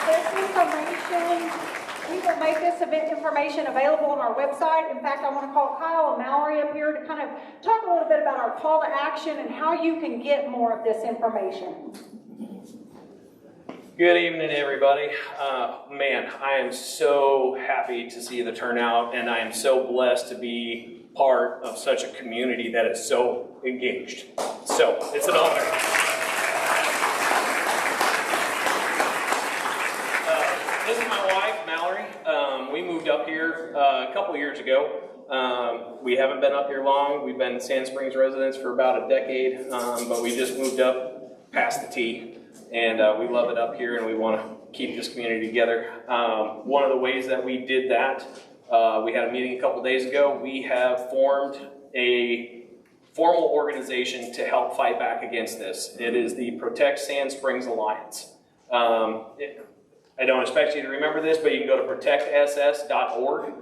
[SPEAKER 2] This information information available on our website. In fact, I want to call Kyle and Mallory up here to kind of talk a little bit about our call to action and how you can get more of this information.
[SPEAKER 5] Good evening, everybody. Man, I am so happy to see the turnout, and I am so blessed to be part of such a community that is so engaged. So, it's an honor. This is my wife, Mallory. We moved up here a couple years ago. We haven't been up here long. We've been Sand Springs residents for about a decade, but we just moved up past the T. And we love it up here, and we want to keep this community together. One of the ways that we did that, we had a meeting a couple days ago. We have formed a formal organization to help fight back against this. It is the Protect Sand Springs Alliance. I don't expect you to remember this, but you can go to protectss.org.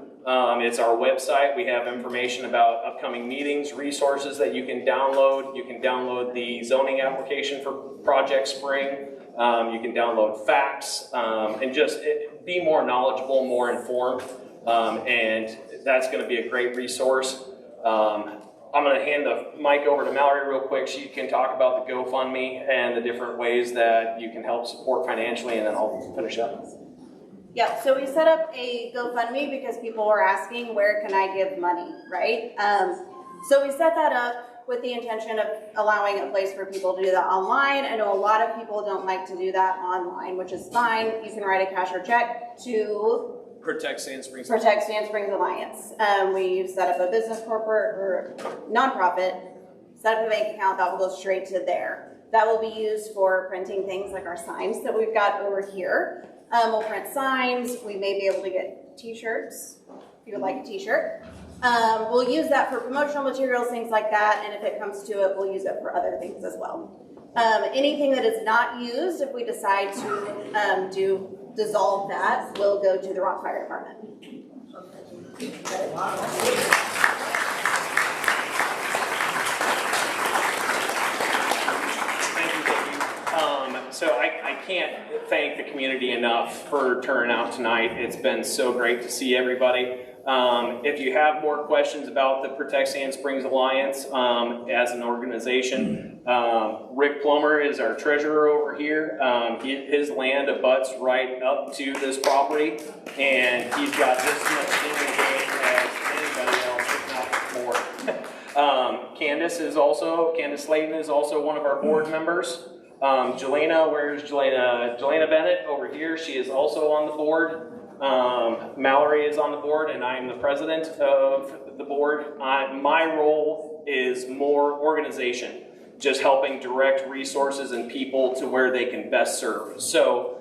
[SPEAKER 5] It's our website. We have information about upcoming meetings, resources that you can download. You can download the zoning application for Project Spring. You can download facts and just be more knowledgeable, more informed. And that's going to be a great resource. I'm going to hand the mic over to Mallory real quick. She can talk about the GoFundMe and the different ways that you can help support financially, and then I'll finish up.
[SPEAKER 10] Yeah, so we set up a GoFundMe because people were asking, where can I give money, right? So we set that up with the intention of allowing a place for people to do that online. I know a lot of people don't like to do that online, which is fine. You can write a cash or check to
[SPEAKER 5] Protect Sand Springs.
[SPEAKER 10] Protect Sand Springs Alliance. We've set up a business corporate or nonprofit, set up a bank account that will go straight to there. That will be used for printing things like our signs that we've got over here. We'll print signs. We may be able to get t-shirts, if you would like a t-shirt. We'll use that for promotional materials, things like that, and if it comes to it, we'll use it for other things as well. Anything that is not used, if we decide to dissolve that, will go to the Rock Fire Department.
[SPEAKER 5] So I can't thank the community enough for turning out tonight. It's been so great to see everybody. If you have more questions about the Protect Sand Springs Alliance as an organization, Rick Plummer is our treasurer over here. His land abuts right up to this property, and he's got just as much skin in the game as anybody else, if not more. Candace Slayton is also one of our board members. Jelena, where's Jelena? Jelena Bennett over here, she is also on the board. Mallory is on the board, and I am the president of the board. My role is more organization, just helping direct resources and people to where they can best serve. So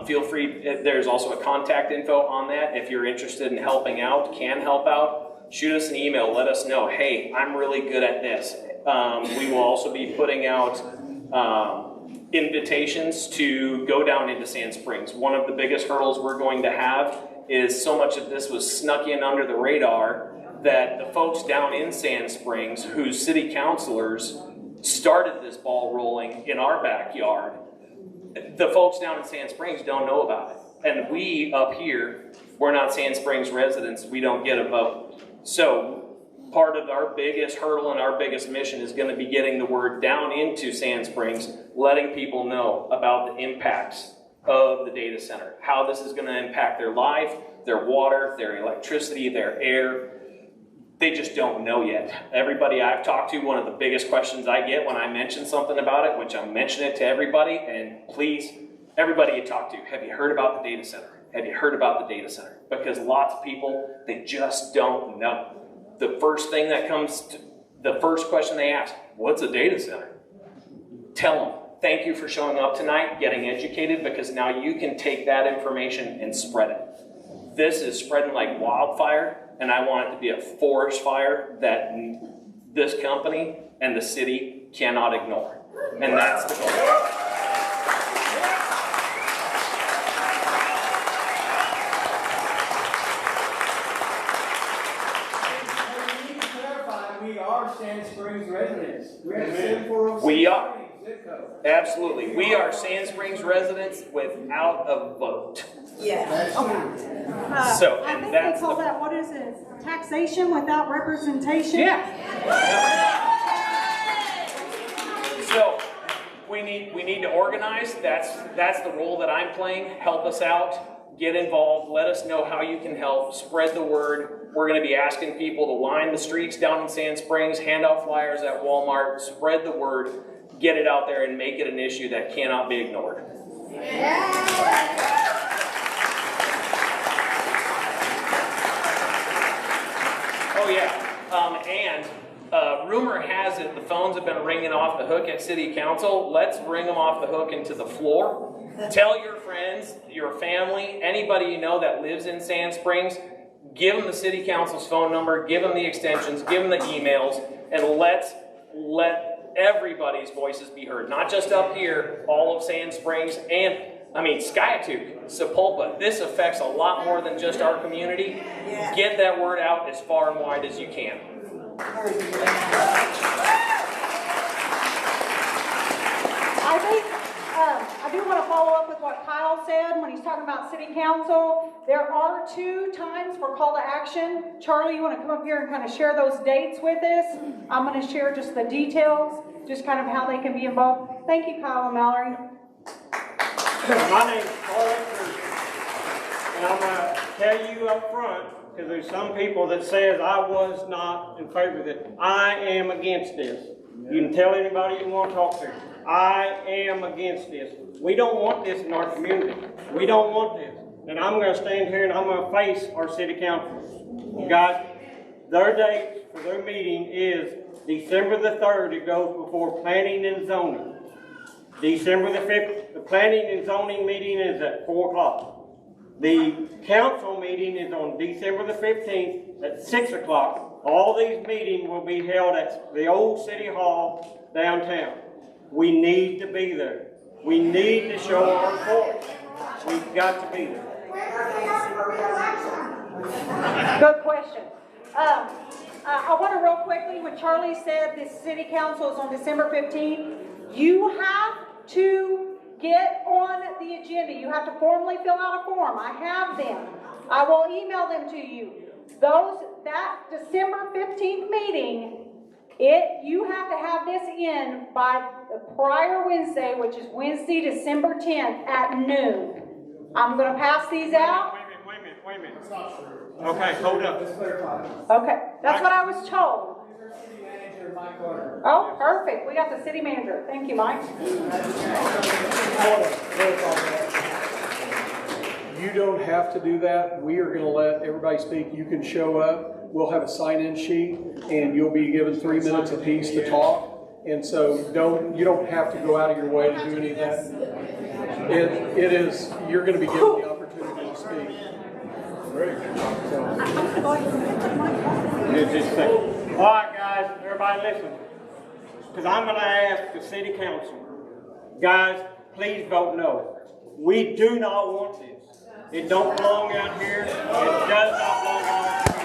[SPEAKER 5] feel free, there's also a contact info on that. If you're interested in helping out, can help out, shoot us an email, let us know, hey, I'm really good at this. We will also be putting out invitations to go down into Sand Springs. One of the biggest hurdles we're going to have is so much of this was snuck in under the radar that the folks down in Sand Springs, whose city councilors started this ball rolling in our backyard, the folks down in Sand Springs don't know about it. And we up here, we're not Sand Springs residents, we don't get a vote. So part of our biggest hurdle and our biggest mission is going to be getting the word down into Sand Springs, letting people know about the impacts of the data center, how this is going to impact their life, their water, their electricity, their air. They just don't know yet. Everybody I've talked to, one of the biggest questions I get when I mention something about it, which I mention it to everybody, and please, everybody you talk to, have you heard about the data center? Have you heard about the data center? Because lots of people, they just don't know. The first thing that comes to, the first question they ask, what's a data center? Tell them, thank you for showing up tonight, getting educated, because now you can take that information and spread it. This is spreading like wildfire, and I want it to be a forest fire that this company and the city cannot ignore. And that's the goal.
[SPEAKER 11] We are Sand Springs residents.
[SPEAKER 5] We are. Absolutely. We are Sand Springs residents without a vote.
[SPEAKER 2] Yeah.
[SPEAKER 5] So,
[SPEAKER 2] I
[SPEAKER 5] and
[SPEAKER 2] think
[SPEAKER 5] that's
[SPEAKER 2] they call
[SPEAKER 5] the-
[SPEAKER 2] that, what is it, taxation without representation?
[SPEAKER 5] Yeah. So we need to organize. That's the role that I'm playing. Help us out. Get involved. Let us know how you can help. Spread the word. We're going to be asking people to line the streets down in Sand Springs, hand out flyers at Walmart, spread the word, get it out there, and make it an issue that cannot be ignored. Oh yeah, rumor has it the phones have been ringing off the hook at City Council. Let's ring them off the hook into the floor. Tell your friends, your family, anybody you know that lives in Sand Springs, give them the City Council's phone number, give them the extensions, give them the emails, and let everybody's voices be heard. Not just up here, all of Sand Springs, and Skiatook, Sapulpa. This affects a lot more than just our community. Get that word out as far and wide as you can.
[SPEAKER 2] I think, I do want to follow up with what Kyle said when he's talking about city council. There are 2 times for call to action. Charlie, you want to come up here and kind of share those dates with us? I'm going to share just the details, just kind of how they can be involved. Thank you, Kyle and Mallory.
[SPEAKER 11] My name's Charlie, and I'm going to tell you up front, because there's some people that says I was not in favor of it. I am against this. You can tell anybody you want to talk to. I am against this. We don't want this in our community. We don't want this. And I'm going to stand here and I'm going to face our city council. Guys, their date for their meeting is December the 3rd. It goes before planning and zoning. December the 5th, the planning and zoning meeting is at 4 o'clock. The council meeting is on December the 15th at 6 o'clock. All these meetings will be held at the old city hall downtown. We need to be there. We need to show our support. We've got to be there.
[SPEAKER 2] Good question. I want to real quickly, when Charlie said this city council is on December 15th, you have to get on the agenda. You have to formally fill out a form. I have them. I will email them to you. That December 15th meeting, you have to have this in by the prior Wednesday, which is Wednesday, December 10th at noon. I'm going to pass these out.
[SPEAKER 11] Wait a minute. Okay, hold up.
[SPEAKER 2] Okay, that's what I was told. Oh, perfect. We got the city manager. Thank you, Mike.
[SPEAKER 12] You don't have to do that. We are going to let everybody speak. You can show up. We'll have a sign-in sheet, and you'll be given 3 minutes apiece to talk. And so you don't have to go out of your way to do any of that. You're going to be given the opportunity to speak. Great.
[SPEAKER 11] All right, guys, everybody listen. Because I'm going to ask the city council, guys, please vote no. We do not want this. It don't belong out here. It does not belong in our community.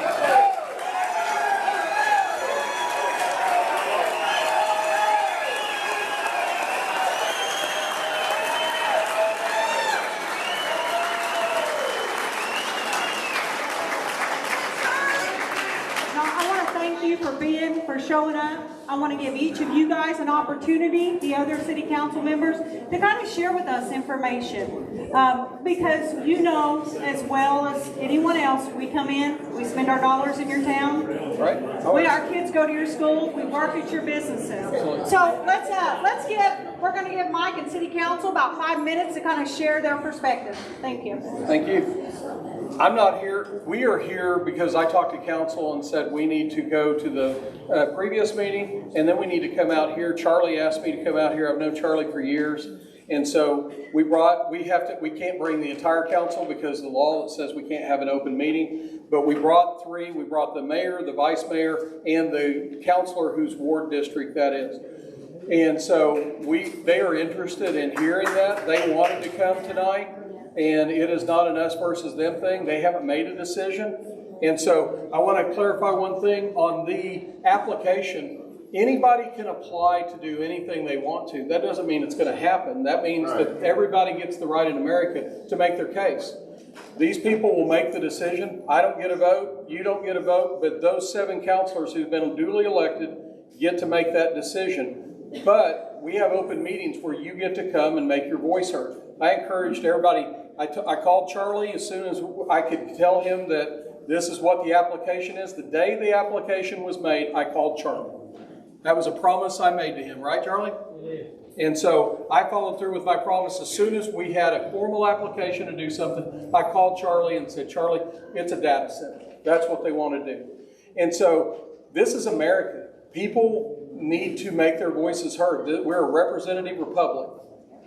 [SPEAKER 2] For showing up. I want to give each of you guys an opportunity, the other city council members, to kind of share with us information. Because you know as well as anyone else, we come in, we spend our dollars in your town.
[SPEAKER 12] Right.
[SPEAKER 2] Our kids go to your schools, we work at your businesses. So we're going to give Mike and city council about 5 minutes to kind of share their perspective. Thank you.
[SPEAKER 12] Thank you. I'm not here. We are here because I talked to council and said we need to go to the previous meeting, and then we need to come out here. Charlie asked me to come out here. I've known Charlie for years, and so we can't bring the entire council because of the law that says we can't have an open meeting. But we brought 3. We brought the mayor, the vice mayor, and the councilor whose ward district that is. And so they are interested in hearing that. They wanted to come tonight. And it is not an us versus them thing. They haven't made a decision. And so I want to clarify one thing on the application. Anybody can apply to do anything they want to. That doesn't mean it's going to happen. That means that everybody gets the right in America to make their case. These people will make the decision. I don't get a vote, you don't get a vote, but those 7 counselors who've been duly elected get to make that decision. But we have open meetings where you get to come and make your voice heard. I encouraged everybody, I called Charlie as soon as I could tell him that this is what the application is. The day the application was made, I called Charlie. That was a promise I made to him, right, Charlie? Yeah. And so I followed through with my promise. As soon as we had a formal application to do something, I called Charlie and said, Charlie, it's a data center. That's what they want to do. And so this is America. People need to make their voices heard. We're a representative republic.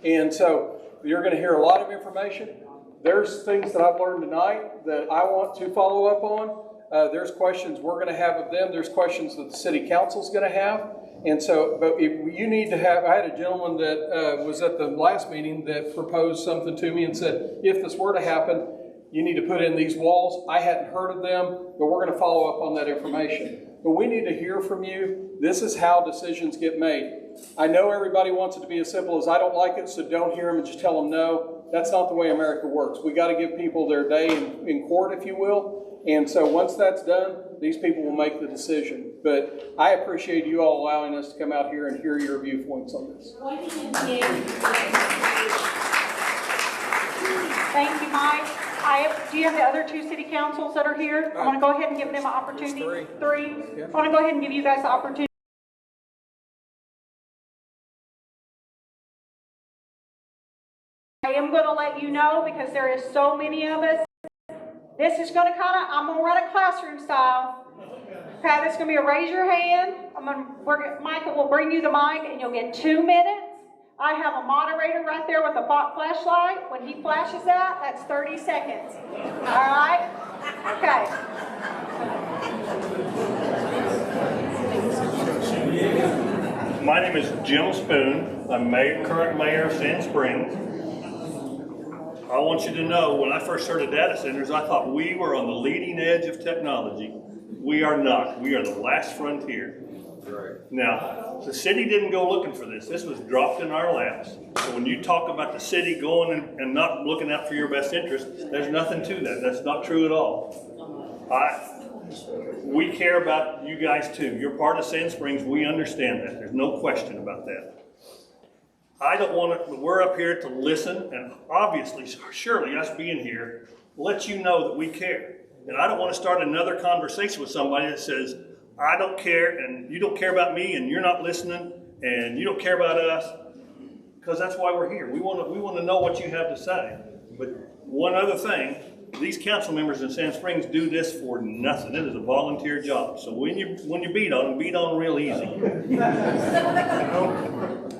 [SPEAKER 12] And so you're going to hear a lot of information. There's things that I've learned tonight that I want to follow up on. There's questions we're going to have of them. There's questions that the city council is going to have. And so, but if you need to have, I had a gentleman that was at the last meeting that proposed something to me and said, if this were to happen, you need to put in these walls. I hadn't heard of them, but we're going to follow up on that information. But we need to hear from you. This is how decisions get made. I know everybody wants it to be as simple as I don't like it, so don't hear them and just tell them no. That's not the way America works. We got to give people their day in court, if you will. And so once that's done, these people will make the decision. But I appreciate you all allowing us to come out here and hear your viewpoints on this.
[SPEAKER 2] Thank you, Mike. Do you have the other 2 city councils that are here? I want to go ahead and give them an opportunity. 3. I want to go ahead and give you guys the opportunity. I am going to let you know, because there is so many of us. This is going to I'm going to run a classroom style. Okay, this is going to be a raise your hand. Michael will bring you the mic and you'll get 2 minutes. I have a moderator right there with a flashlight. When he flashes that, that's 30 seconds. All right? Okay.
[SPEAKER 13] My name is Jim Spoon. I'm current mayor of Sand Springs. I want you to know, when I first heard of data centers, I thought we were on the leading edge of technology. We are not. We are the last frontier. Right. Now, the city didn't go looking for this. This was dropped in our laps. So when you talk about the city going and not looking out for your best interest, there's nothing to that. That's not true at all. We care about you guys too. You're part of Sand Springs. We understand that. There's no question about that. I don't want to, we're up here to listen, and obviously, surely us being here lets you know that we care. And I don't want to start another conversation with somebody that says, I don't care, and you don't care about me, and you're not listening, and you don't care about us, because that's why we're here. We want to know what you have to say. But one other thing, these council members in Sand Springs do this for nothing. It is a volunteer job. So when you beat on them real easy.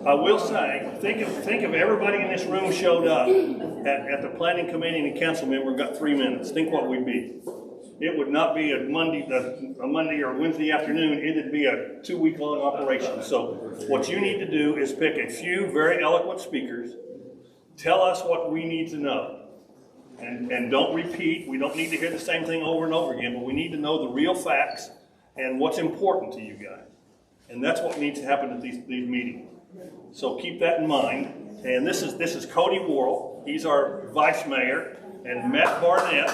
[SPEAKER 13] I will say, think if everybody in this room showed up at the planning committee and the council member got 3 minutes. Think what we'd be. It would not be a Monday or Wednesday afternoon. It'd be a 2-week-long operation. So what you need to do is pick a few very eloquent speakers. Tell us what we need to know. And don't repeat. We don't need to hear the same thing over and over again, but we need to know the real facts and what's important to you guys. And that's what needs to happen at these meetings. So keep that in mind. And this is Cody Worrell. He's our vice mayor, and Matt Barnett,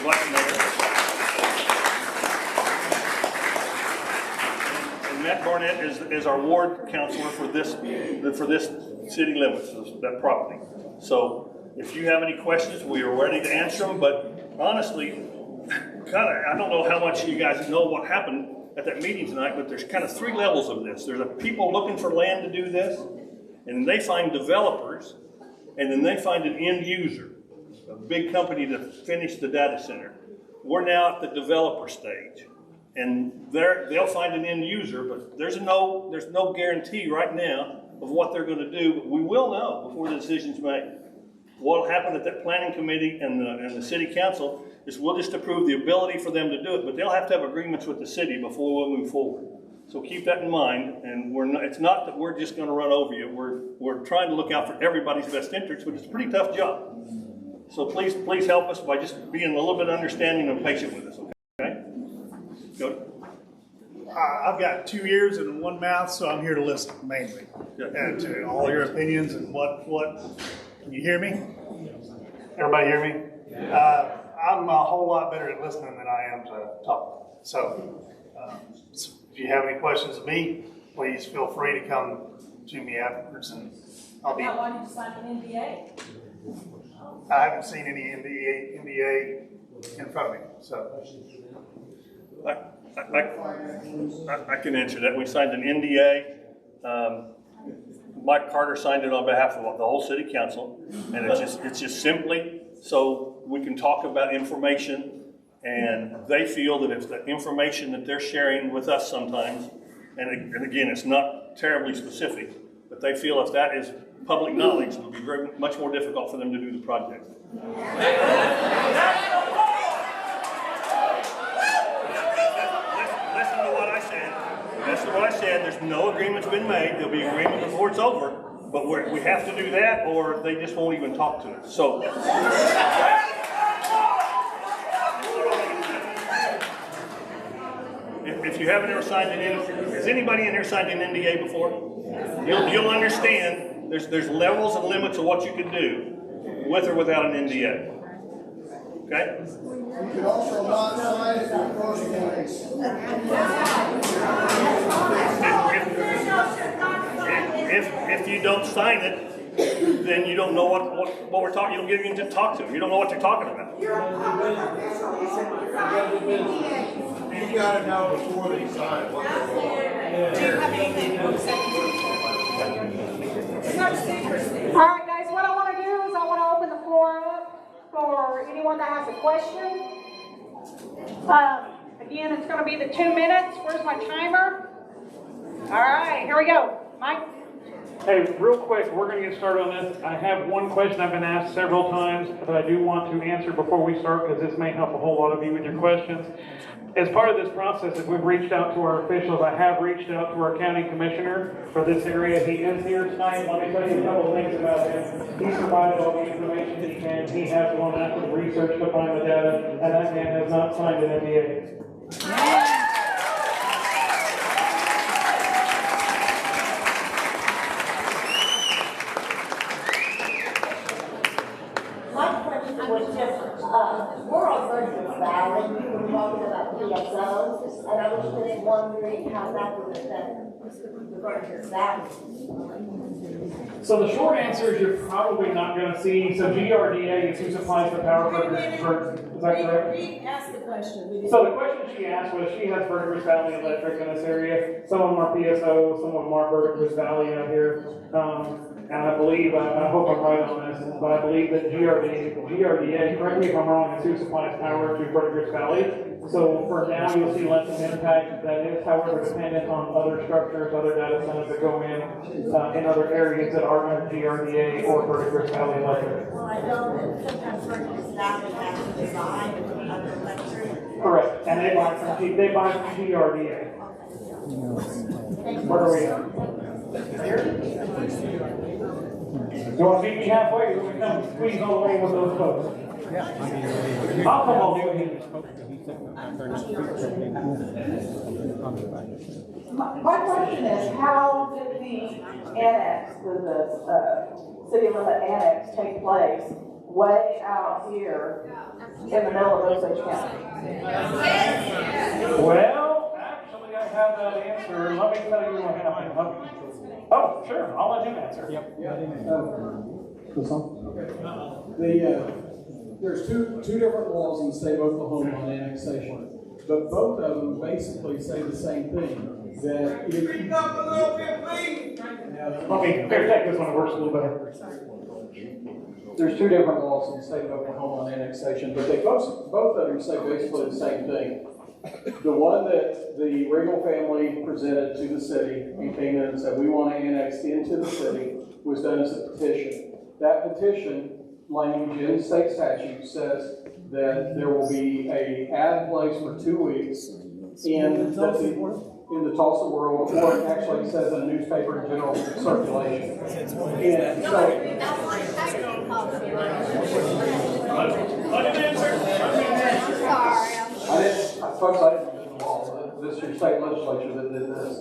[SPEAKER 13] vice mayor. And Matt Barnett is our ward counselor for this city limits, that property. So if you have any questions, we are ready to answer them. But honestly, I don't know how much you guys know what happened at that meeting tonight, but there's kind of 3 levels of this. There's people looking for land to do this, and they find developers, and then they find an end user, a big company to finish the data center. We're now at the developer stage, and they'll find an end user, but there's no guarantee right now of what they're going to do, but we will know before the decision's made. What will happen at that planning committee and the city council is we'll just approve the ability for them to do it, but they'll have to have agreements with the city before we'll move forward. So keep that in mind, and it's not that we're just going to run over you. We're trying to look out for everybody's best interest, but it's a pretty tough job. So please help us by just being a little bit understanding and patient with us, okay? Go.
[SPEAKER 14] I've got 2 ears and 1 mouth, so I'm here to listen mainly, and to all your opinions and what. Can you hear me? Everybody hear me? I'm a whole lot better at listening than I am to talk. So if you have any questions of me, please feel free to come to me afterwards, and I'll be.
[SPEAKER 2] Why did you sign an NDA?
[SPEAKER 14] I haven't seen any NDA in front of me, so.
[SPEAKER 13] I can answer that. We signed an NDA. Mike Carter signed it on behalf of the whole city council, and it's just simply so we can talk about information, and they feel that if the information that they're sharing with us sometimes, and again, it's not terribly specific, but they feel if that is public knowledge, it'll be very much more difficult for them to do the project. Listen to what I said. Listen to what I said. There's no agreement's been made. There'll be agreement before it's over. But we have to do that, or they just won't even talk to us. So. If you haven't ever signed an NDA, has anybody in here signed an NDA before? You'll understand there's levels and limits of what you can do with or without an NDA. Okay?
[SPEAKER 15] You can also not sign it for first place.
[SPEAKER 13] If you don't sign it, then you don't know what we're talking. You don't get anything to talk to. You don't know what you're talking about.
[SPEAKER 15] You gotta know before they sign what they're
[SPEAKER 2] All right, guys, what I want to do is I want to open the floor up for anyone that has a question. Again, it's going to be the 2 minutes. Where's my timer? All right, here we go. Mike?
[SPEAKER 5] Hey, real quick, we're going to get started on this. I have one question I've been asked several times that I do want to answer before we start, because this may help a whole lot of you with your questions. As part of this process, if we've reached out to our officials, I have reached out to our county commissioner for this area. He is here tonight. Let me tell you a couple of things about him. He's provided all the information he can. He has gone after the research to find the data, and that man has not signed an NDA.
[SPEAKER 6] My question was just, we're on Virgin Valley, you were talking about PSOs, and I was just wondering how that would affect Virgin Valley.
[SPEAKER 5] So the short answer is you're probably not going to see, so GRDA is who supplies the power for, is that correct?
[SPEAKER 2] Ask the question.
[SPEAKER 5] So the question she asked was, she has Verdigris Valley Electric in this area. Some of them are PSO, some of them are Verdigris Valley out here. And I believe, I hope I'm right on this, but I believe that GRDA, correct me if I'm wrong, is who supplies power to Verdigris Valley. So for now, you'll see less of an impact. That is, however, dependent on other structures, other data centers that go in other areas that are under GRDA or Verdigris Valley Electric.
[SPEAKER 6] Well, I know that sometimes Virgin Valley has to design other electric.
[SPEAKER 5] Correct, and they buy from GRDA. Where are we at? Here? You want to meet me halfway, or we come squeeze all the way with those folks? I'll come on, dude.
[SPEAKER 16] My question is, how did the annex, the city limit annex take place way out here in the middle of Osage County?
[SPEAKER 5] Well, actually, I have that answer. Let me tell you what happened. Oh, sure, I'll let you answer. Yep.
[SPEAKER 12] There's two different laws in the state of Oklahoma on annexation, but both of them basically say the same thing. That if
[SPEAKER 15] Speak up a little bit, please.
[SPEAKER 5] Let me take this one, it works a little better.
[SPEAKER 12] There's two different laws in the state of Oklahoma on annexation, but they both of them say basically the same thing. The one that the Regal family presented to the city and came in and said, we want to annex into the city, was done as a petition. That petition language in state statute says that there will be a ad place for 2 weeks in the Tulsa World, or it actually says in a newspaper in general circulation. And Folks, I didn't do the law. This is your state legislature that did this.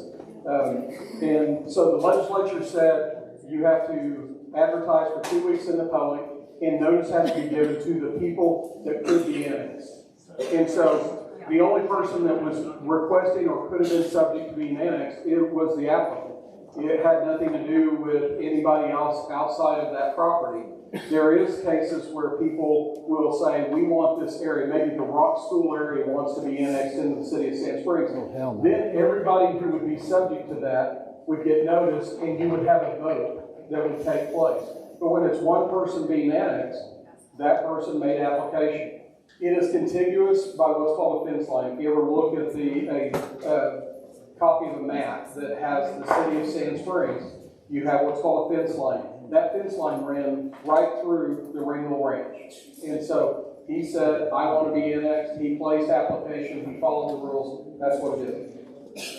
[SPEAKER 12] And so the legislature said you have to advertise for 2 weeks in the public, and notice has to be given to the people that could be annexed. And so the only person that was requesting or could have been subject to being annexed, it was the applicant. It had nothing to do with anybody else outside of that property. There is cases where people will say, we want this area, maybe the Rock School area wants to be annexed into the city of Sand Springs. Then everybody who would be subject to that would get notice, and you would have a vote that would take place. But when it's one person being annexed, that person made application. It is contiguous by what's called a fence line. If you ever look at a copy of a map that has the city of Sand Springs, you have what's called a fence line. That fence line ran right through the Ringel Ranch. And so he said, I want to be annexed. He placed application. He followed the rules. That's what it is.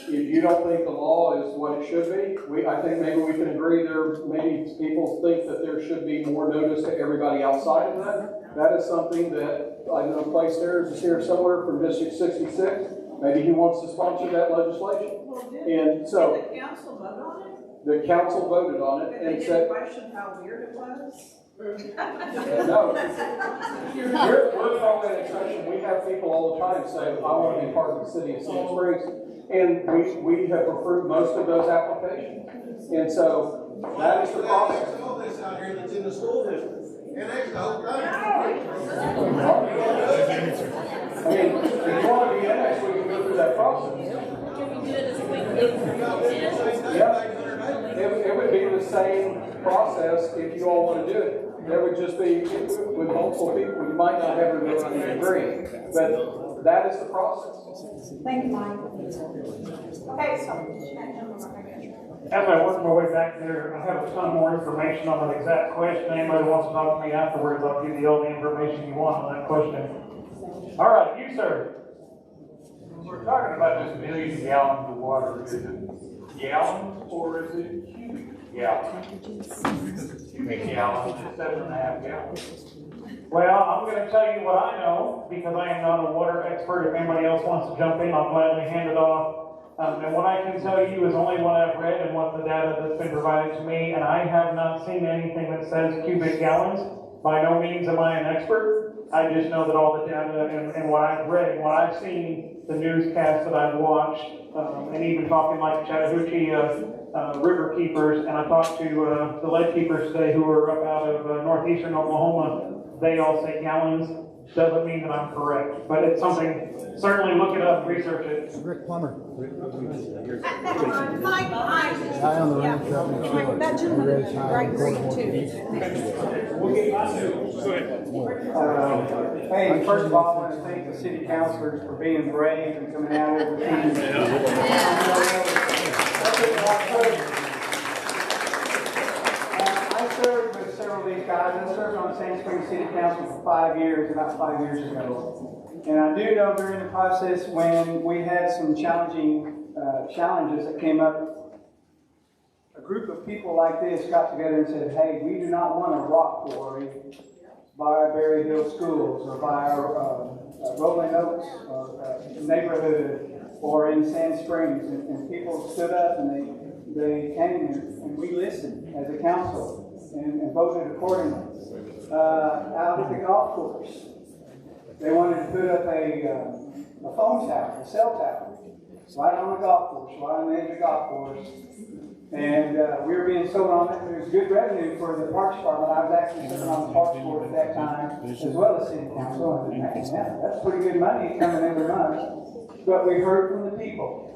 [SPEAKER 12] If you don't think the law is what it should be, I think maybe we can agree maybe people think that there should be more notice to everybody outside of that. That is something that I know Clay Stairs is here somewhere from District 66. Maybe he wants to sponsor that legislation. And so
[SPEAKER 2] did the council vote on it?
[SPEAKER 12] the council voted on it and said,
[SPEAKER 2] Question how weird it was?
[SPEAKER 12] no. We're following that expression. We have people all the time say, I want to be part of the city of Sand Springs. And we have approved most of those applications. And so that is the process.
[SPEAKER 15] All this out here that's in the school district. And that's the whole country.
[SPEAKER 12] I mean, if you want to be annexed, we can go through that process. Yeah. It would be the same process if you all want to do it. There would just be, with multiple people, you might not have everybody agree. But that is the process.
[SPEAKER 2] Thank you, Mike. Okay, so.
[SPEAKER 5] As I work my way back there, I have a ton more information on that exact question. Anybody wants to talk to me afterwards, I'll give you all the information you want on that question. All right, you, sir.
[SPEAKER 17] We're talking about this 1 million gallons of water. Is it gallons or is it cubic gallons? Cubic gallons is 7.5 gallons.
[SPEAKER 5] Well, I'm going to tell you what I know, because I am not a water expert. If anybody else wants to jump in, I'll gladly hand it off. And what I can tell you is only what I've read and what the data that's been provided to me, and I have not seen anything that says cubic gallons. By no means am I an expert. I just know that all the data and what I've read and what I've seen, the newscasts that I've watched, and even talking like Chattahoochee river keepers, and I talked to the lead keepers today who are up out of northeastern Oklahoma. They all say gallons. Doesn't mean that I'm correct, but it's something, certainly look it up, research it.
[SPEAKER 18] Rick Plummer.
[SPEAKER 2] Mike, that gentleman right green too.
[SPEAKER 19] Hey, first of all, I want to thank the city councilors for being brave and coming out every Tuesday. I served with several of these guys. I served on Sand Springs City Council for 5 years, about 5 years ago. And I do know during the process when we had some challenges that came up, a group of people like this got together and said, hey, we do not want a rock quarry by our Berry Hill schools or by our Rolling Oaks neighborhood or in Sand Springs. And people stood up and they came and we listened as a council and voted accordingly. Out at the golf course, they wanted to put up a phone tower, a cell tower, right on the golf course, right on the edge of the golf course. And we were being sold on it. There was good revenue for the Parks Department. I was actually sitting on the Parks Board at that time, as well as City Council. And yeah, that's pretty good money coming every month. But we heard from the people,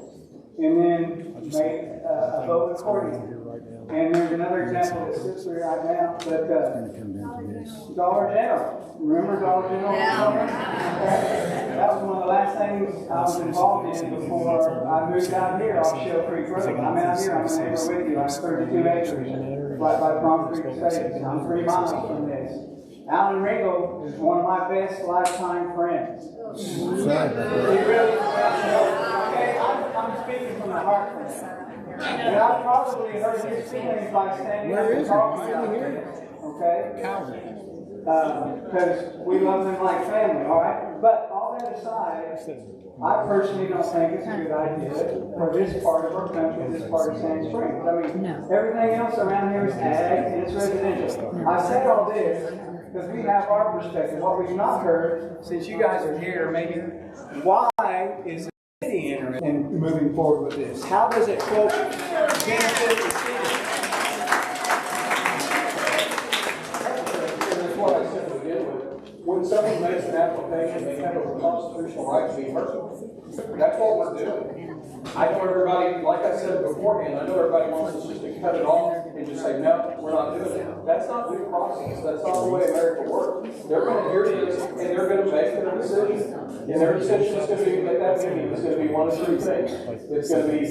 [SPEAKER 19] and then made a vote accordingly. And there's another example that sits here right now, that Dollar General. Remember Dollar General? Yeah. That was one of the last things I was involved in before I moved out here off Shell Creek Road. I'm out here, I'm neighbor with you. I'm 32 acres, right by Palm Creek Estates. I'm 3 miles from this. Alan Ringel is one of my best lifetime friends. He really, okay, I'm speaking from the heart for him. And I probably hurt his feelings by standing up and talking about it, okay? Because we love them like family, all right? But all that aside, I personally don't think it's a good idea for this part of our country, this part of Sand Springs. I mean, everything else around here is ag and it's residential. I said all this because we have our perspective. What we've not heard, since you guys are here, maybe why is the city interested in moving forward with this? How does it, quote, benefit the city?
[SPEAKER 12] And that's what I said to begin with. When someone makes an application, they have a constitutional right to be heard. That's what we're doing. I know everybody, like I said beforehand, I know everybody wants us just to cut it off and just say, no, we're not doing it. That's not due process. That's not the way America works. They're going to hear this and they're going to make their decision. And their decision is going to be, at that meeting, it's going to be one of three things. It's going to be,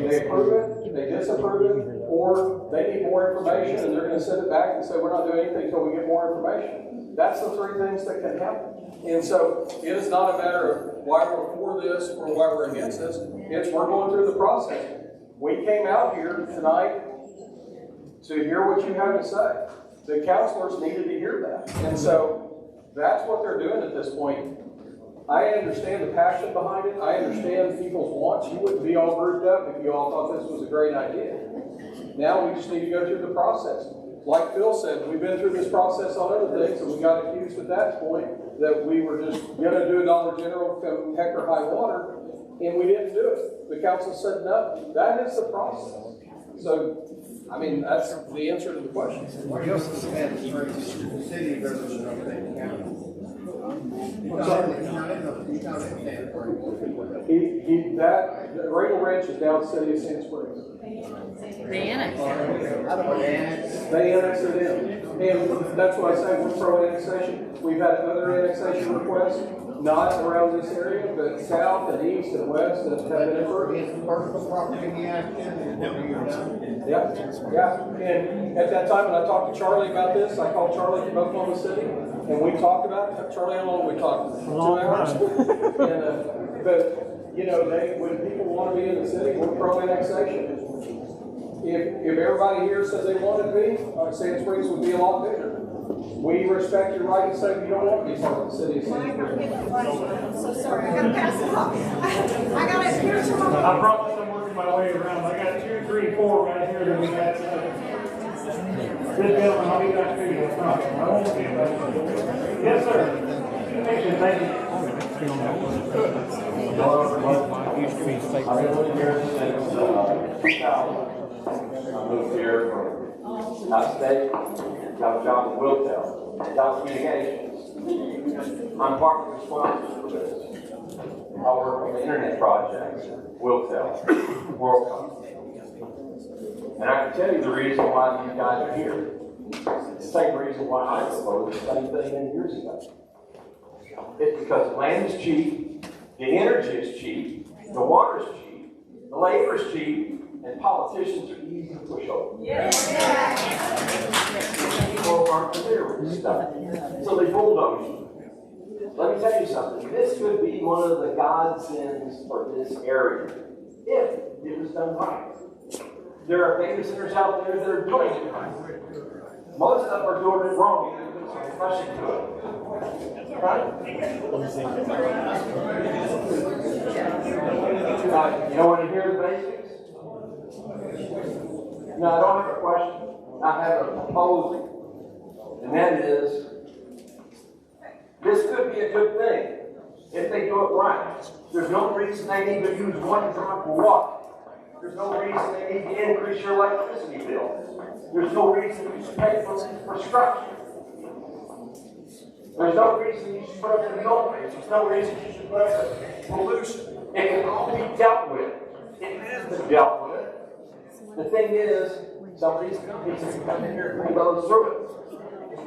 [SPEAKER 12] they approve it, they disapprove it, or they need more information and they're going to send it back and say, we're not doing anything until we get more information. That's the three things that can happen. And so it is not a matter of why we're for this or why we're against this. It's we're going through the process. We came out here tonight to hear what you have to say. The counselors needed to hear that. And so that's what they're doing at this point. I understand the passion behind it. I understand people's wants. You wouldn't be all grouped up if you all thought this was a great idea. Now we just need to go through the process. Like Phil said, we've been through this process on other things, and we got accused at that point that we were just going to do a Dollar General come heck or high water, and we didn't do it. The council said no. That is the process. So, I mean, that's the answer to the question.
[SPEAKER 15] What else is the city versus the county?
[SPEAKER 12] That Regal Ranch is down city of Sand Springs.
[SPEAKER 3] They annexed
[SPEAKER 12] it. They annexed it in. And that's what I say, we're pro annexation. We've had other annexation requests, not around this area, but south and east and west that have been approved. Yeah. And at that time, when I talked to Charlie about this, I called Charlie from Oklahoma City, and we talked about it. Charlie, how long we talked? 2 hours. And, but you know, when people want to be in the city, we're pro annexation. If everybody here said they wanted to be, Sand Springs would be a lot bigger. We respect your right to say you don't want to be part of the city of Sand Springs.
[SPEAKER 2] I'm so sorry, I gotta pass it off. I gotta, here's some.
[SPEAKER 5] I promise I'm working my way around. I got 2, 3, 4 right here that we got. This gentleman, I'll be back to you. I won't be back. Yes, sir. Thank you.
[SPEAKER 18] Hello, everyone. I've been living here since 2000. I moved here from out of state, got a job in Wiltel, telecommunications. I'm partly responsible for this. I work on the internet projects, Wiltel, WorldCom. And I can tell you the reason why you guys are here. It's the same reason why I proposed the same thing many years ago. It's because land is cheap, the energy is cheap, the water is cheap, the labor is cheap, and politicians are easy to push over. People aren't familiar with this stuff, so they bulldoze you. Let me tell you something. This could be one of the godsends for this area if it was done right. There are data centers out there that are doing it right. Most of them are doing it wrong. They're rushing to it. Right? You don't want to hear the basics? No, I don't have a question. I have a proposal. And that is, this could be a good thing if they do it right. There's no reason they need to use 1 drop of water. There's no reason they need to increase your electricity bill. There's no reason you should pay for structure. There's no reason you should put up the mill rates. There's no reason you should put up the pollution. It can all be dealt with. It has been dealt with. The thing is, some of these companies have come in here and go through it.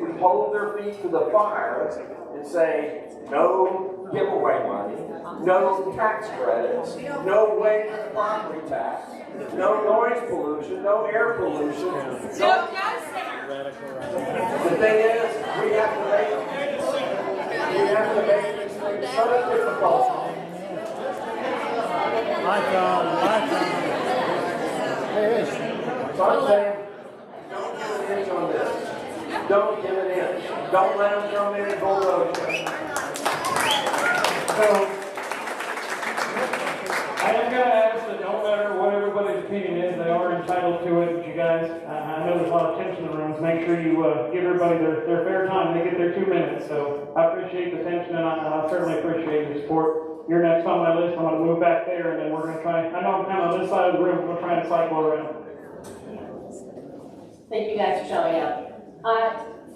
[SPEAKER 18] We hold their feet to the fire and say, no giveaway money, no tax credits, no wage property tax, no noise pollution, no air pollution. No. The thing is, we have to make it so difficult. So I'm saying, don't give an inch on this. Don't give an inch. Don't let them come in and bulldoze you. So,
[SPEAKER 5] I am gonna ask that no matter what everybody's opinion is, they are entitled to it, but you guys, I know there's a lot of tension in the rooms, make sure you, give everybody their fair time, they get their 2 minutes, so I appreciate the tension, and I certainly appreciate your support. You're next on my list, I'm gonna move back there, and then we're gonna try, I know I'm kind of on this side of the room, we're gonna try and cycle around.
[SPEAKER 20] Thank you guys for showing up.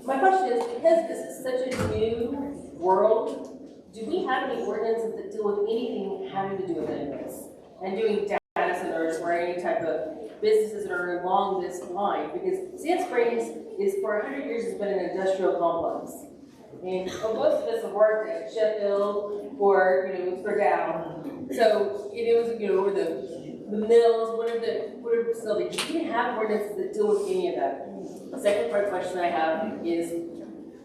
[SPEAKER 20] My question is, because this is such a new world, do we have any ordinances that deal with anything having to do with this? And doing data centers or any type of businesses that are along this line? Because Sand Springs is, for 100 years, has been an industrial complex. And most of us have worked at Sheffield or, for Dow. So it was, or the mills, whatever facility. Do we have ordinances that deal with any of that? The second part question I have is,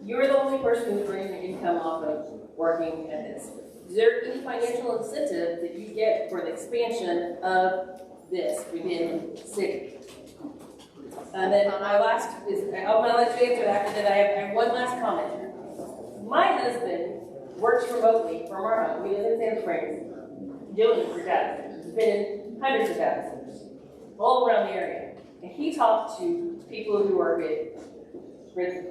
[SPEAKER 20] you're the only person who's bringing the income off of working at this. Is there any financial incentive that you get for the expansion of this within the city? And then my last is, I'm gonna let you answer that, after that I have one last comment. My husband works remotely from our home. We live in Sand Springs, doing it for data centers. He's been in hundreds of data centers all around the area. And he talked to people who are with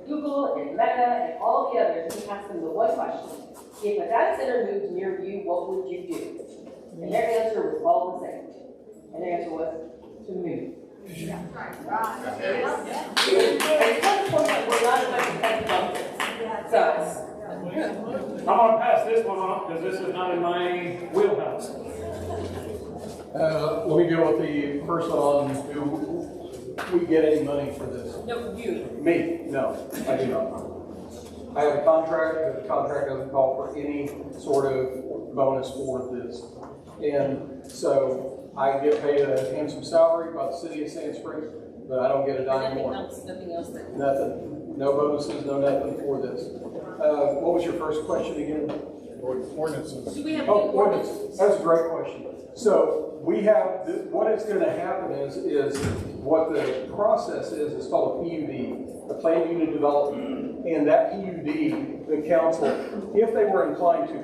[SPEAKER 20] Google and Meta and all the others, and he asked them the one question: if a data center moved near you, what would you do? And their answer was all the same. And their answer was to move. Yeah. So,
[SPEAKER 5] I'm gonna pass this one off because this is not in my wheelhouse.
[SPEAKER 12] Let me go with the first one on, do we get any money for this?
[SPEAKER 20] No, you.
[SPEAKER 12] Me? No, I do not. I have a contract, but the contract doesn't call for any sort of bonus for this. And so I get paid a handsome salary by the city of Sand Springs, but I don't get a dime more.
[SPEAKER 20] Nothing else.
[SPEAKER 12] Nothing. No bonuses, no nothing for this. What was your first question again? Ordinances.
[SPEAKER 20] Do we have
[SPEAKER 12] ordinances? That's a great question. So we have, what is going to happen is what the process is called a PUD, a Planned Unit Development. And that PUD, the council, if they were inclined to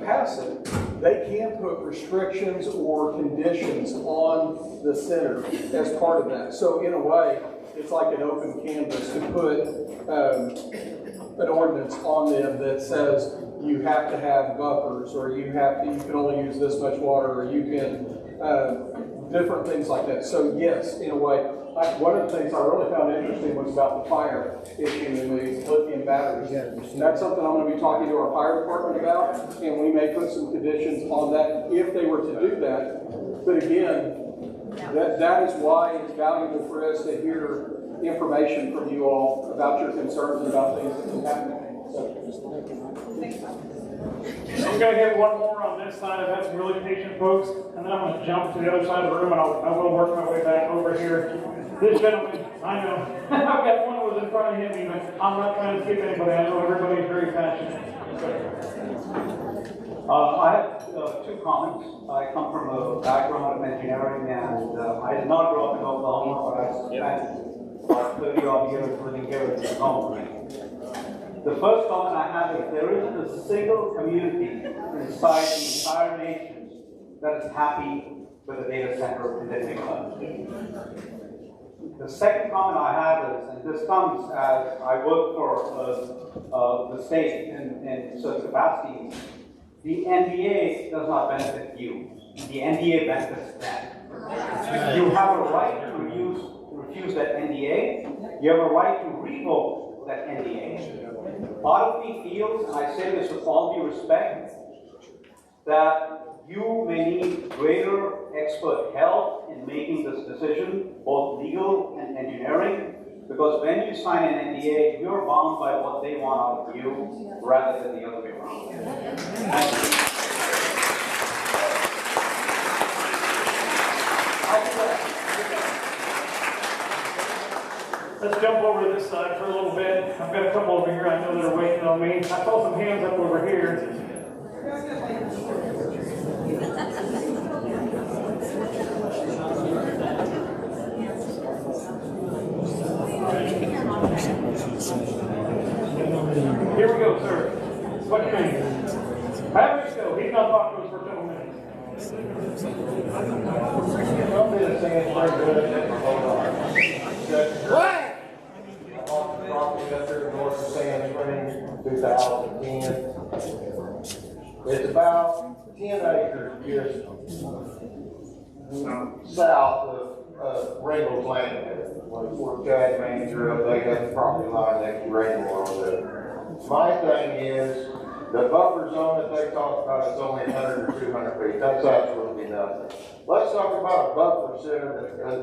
[SPEAKER 12] pass it, they can put restrictions or conditions on the center as part of that. So in a way, it's like an open canvas to put an ordinance on them that says you have to have buffers, or you can only use this much water, or you can, different things like that. So yes, in a way, one of the things I really found interesting was about the fire issue in the lithium batteries. That's something I'm going to be talking to our fire department about, and we may put some conditions on that if they were to do that. But again, that is why it's valuable for us to hear information from you all about your concerns and about things that can happen.
[SPEAKER 5] I'm going to get one more on this side. I've had some really patient folks, and then I'm going to jump to the other side of the room, and I will work my way back over here. This gentleman, I know, I've got one that was in front of him, but I'm not trying to skip anybody. I know everybody's very passionate.
[SPEAKER 21] I have two comments. I come from a background of engineering, and I did not grow up in Oklahoma, but I spent about 30 odd years living here in Oklahoma. The first comment I have is there isn't a single community inside the entire nation that is happy with a data center in their neighborhood. The second comment I have is, and this comes as I work for the state in certain capacities, the NDA does not benefit you. The NDA benefits them. You have a right to refuse that NDA. You have a right to revoke that NDA. Part of me feels, and I say this with all due respect, that you may need greater expert help in making this decision, both legal and engineering, because when you sign an NDA, you're bound by what they want out of you rather than the other way around.
[SPEAKER 5] Let's jump over to this side for a little bit. I've got a couple over here I know that are waiting on me. I saw some hands up over here. Here we go, sir. What do you mean? Have we go? He's not talking to us for a couple minutes.
[SPEAKER 15] What? I bought the property up there north of Sand Springs in 2010. It's about 10 acres just south of Ringgold's Land. Where Chad Manager up, they got the property line next to Ringgold over there. My thing is, the buffer zone that they talk about is only 100 or 200 feet. That's absolutely nothing. Let's talk about a buffer center, a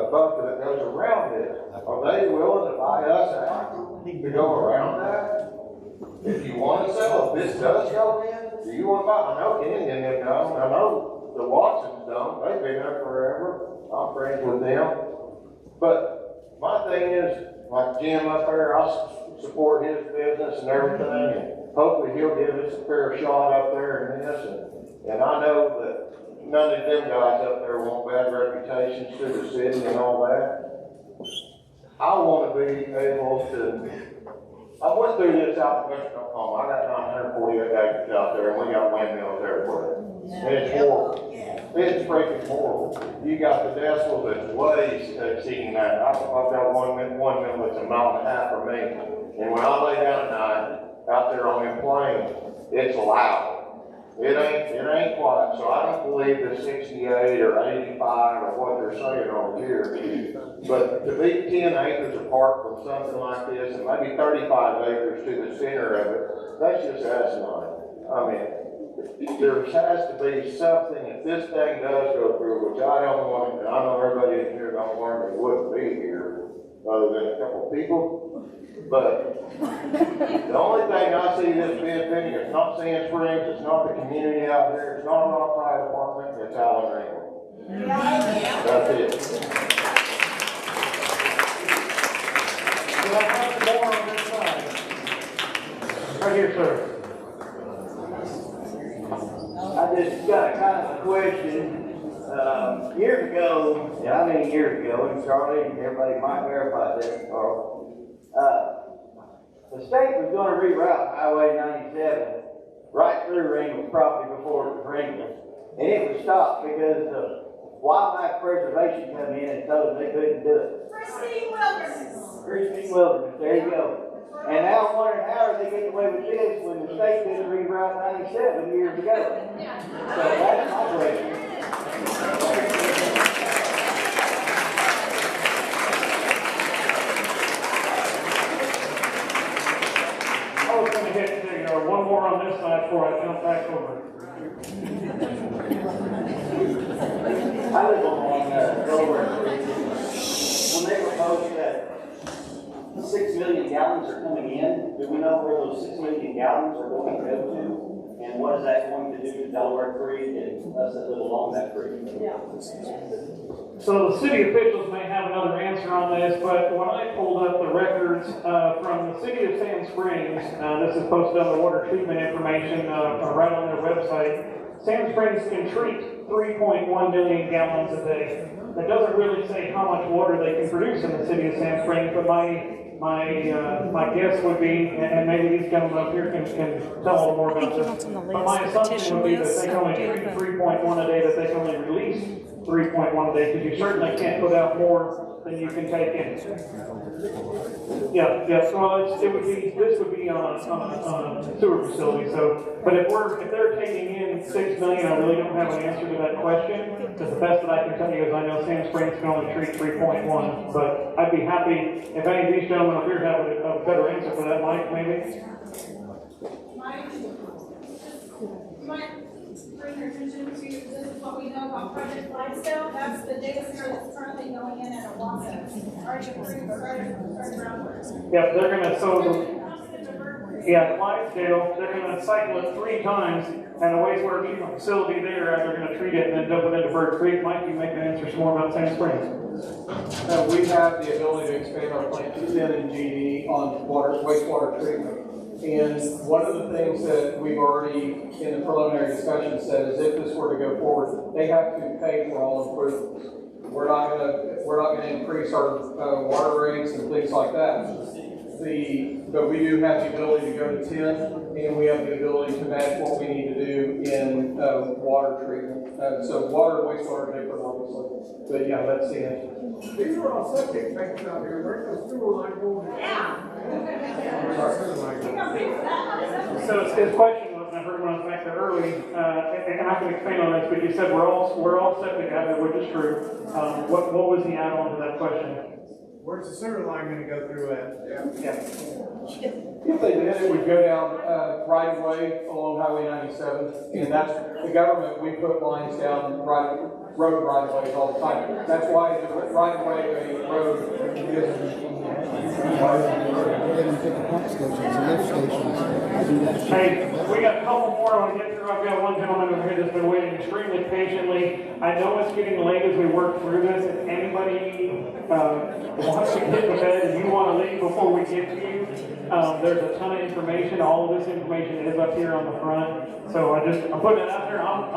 [SPEAKER 15] buffer that goes around it. Are they willing to buy us out to go around that? If you want to sell, if this does go in, do you want to buy? I know Kenny and them don't. I know the Watsons don't. They've been there forever. I'm friends with them. But my thing is, like Jim up there, I support his business and everything, and hopefully he'll give us a fair shot up there in this. And I know that none of them guys up there want bad reputations to the city and all that. I want to be able to. I went through this out in Western Oklahoma. I got 948 acres out there, and we got windmills everywhere. And it's horrible. It's freaking horrible. You got the decibels that's way exceeding that. I've got one mill that's a mile and a half from me. And when I lay down at night, out there on them plains, it's loud. It ain't quiet. So I don't believe the 68 or 85 or what they're saying over here. But to be 10 acres apart from something like this, and maybe 35 acres to the center of it, that's just asinine. I mean, there has to be something, if this thing does go through, which I don't want, and I know everybody in here don't want me wouldn't be here, other than a couple of people. But the only thing I see this benefiting is not Sand Springs, it's not the community out there, it's not Rock Fire Department, it's Allen Ringgold. That's it.
[SPEAKER 11] Well, I have more on this side. Right here, sir.
[SPEAKER 1] I just got a kind of a question. Years ago, yeah, I mean years ago, and Charlie and everybody might verify this, the state was going to reroute Highway 97 right through Ringgold's property before it was Ringgold. And it was stopped because of wildlife preservation come in and told them they couldn't do it.
[SPEAKER 2] Pristine wilderness.
[SPEAKER 1] Pristine wilderness, there you go. And now I'm wondering how are they getting away with this when the state didn't reroute 97 years ago? So that's my question.
[SPEAKER 11] I was going to hit one more on this side before I jump back over.
[SPEAKER 1] I live on Delaware Creek. When they proposed that 6 million gallons are coming in, do we know where those 6 million gallons are going to go to? And what is that going to do to Delaware Creek and us that live along that creek?
[SPEAKER 11] So the city officials may have another answer on this, but when I pulled up the records from the city of Sand Springs, this is posted on the water treatment information right on their website. Sand Springs can treat 3.1 million gallons a day. That doesn't really say how much water they can produce in the city of Sand Springs, but my guess would be, and maybe these gentlemen up here can tell a little more about this, but my assumption would be that they can only treat 3.1 a day, that they can only release 3.1 a day, because you certainly can't put out more than you can take in. Yeah, so this would be on a sewer facility, so, but if they're taking in 6 million, I really don't have an answer to that question, because the best that I can tell you is I know Sand Springs can only treat 3.1, but I'd be happy if any of these gentlemen up here have a better answer for that. Mike, maybe?
[SPEAKER 22] Mike, you might bring your attention to, this is what we know about Project Lightsdale. That's the data center that's currently going in at Owasso. Already approved, started groundwork.
[SPEAKER 11] Yep, they're gonna, Clydesdale, they're gonna cycle it 3 times, and the wastewater treatment facility there, they're gonna treat it and then dump it into Bird Creek. Mike, you make an answer some more about Sand Springs.
[SPEAKER 12] We have the ability to expand our plant to 10 and GD on wastewater treatment. And one of the things that we've already, in the preliminary discussion, said is if this were to go forward, they have to pay for all improvements. We're not going to increase our water rates and things like that. but we do have the ability to go to 10, and we have the ability to match what we need to do in water treatment. So water and wastewater are different, obviously. But yeah, let's see it.
[SPEAKER 4] These are all septic tanks out here, where's the sewer line going?
[SPEAKER 5] So his question was, and I heard when I was back there early, and I can expand on this, but you said we're all septic out there, which is true. What was the add-on to that question?
[SPEAKER 4] Where's the sewer line gonna go through at?
[SPEAKER 5] Yeah.
[SPEAKER 12] If they did, it would go down right away along Highway 97, and that's the government. We put lines down road right of ways all the time. That's why the right of way road is.
[SPEAKER 5] Hey, we got a couple more I want to get through. I've got one gentleman over here that's been waiting extremely patiently. I know it's getting late as we work through this. If anybody wants to get to bed and you want to leave before we get to you, there's a ton of information. All of this information is up here on the front. So I'm putting it out there. I'm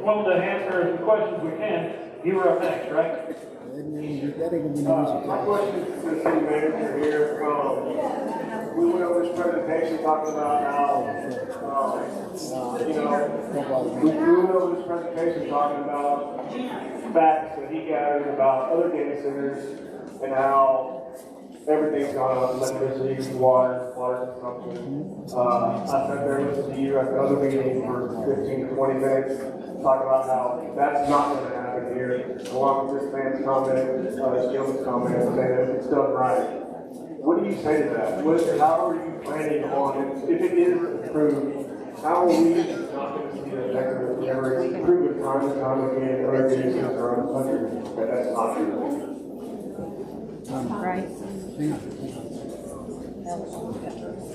[SPEAKER 5] willing to answer as many questions we can. You were up next, right?
[SPEAKER 4] My question is to the city manager here. We went over this presentation talking about how, we went over this presentation talking about facts that he gathered about other data centers and how everything's gone up, electricity, water consumption. I sat there and listened to you at the other meeting for 15 to 20 minutes, talking about how that's not going to happen here, along with this man's comment, this gentleman's comment, saying that it's done right. What do you say to that? How are you planning on, if it is approved, how are we not going to see the effect of it ever improve it time and time again in other cases around the country? But that's not true.
[SPEAKER 2] Right.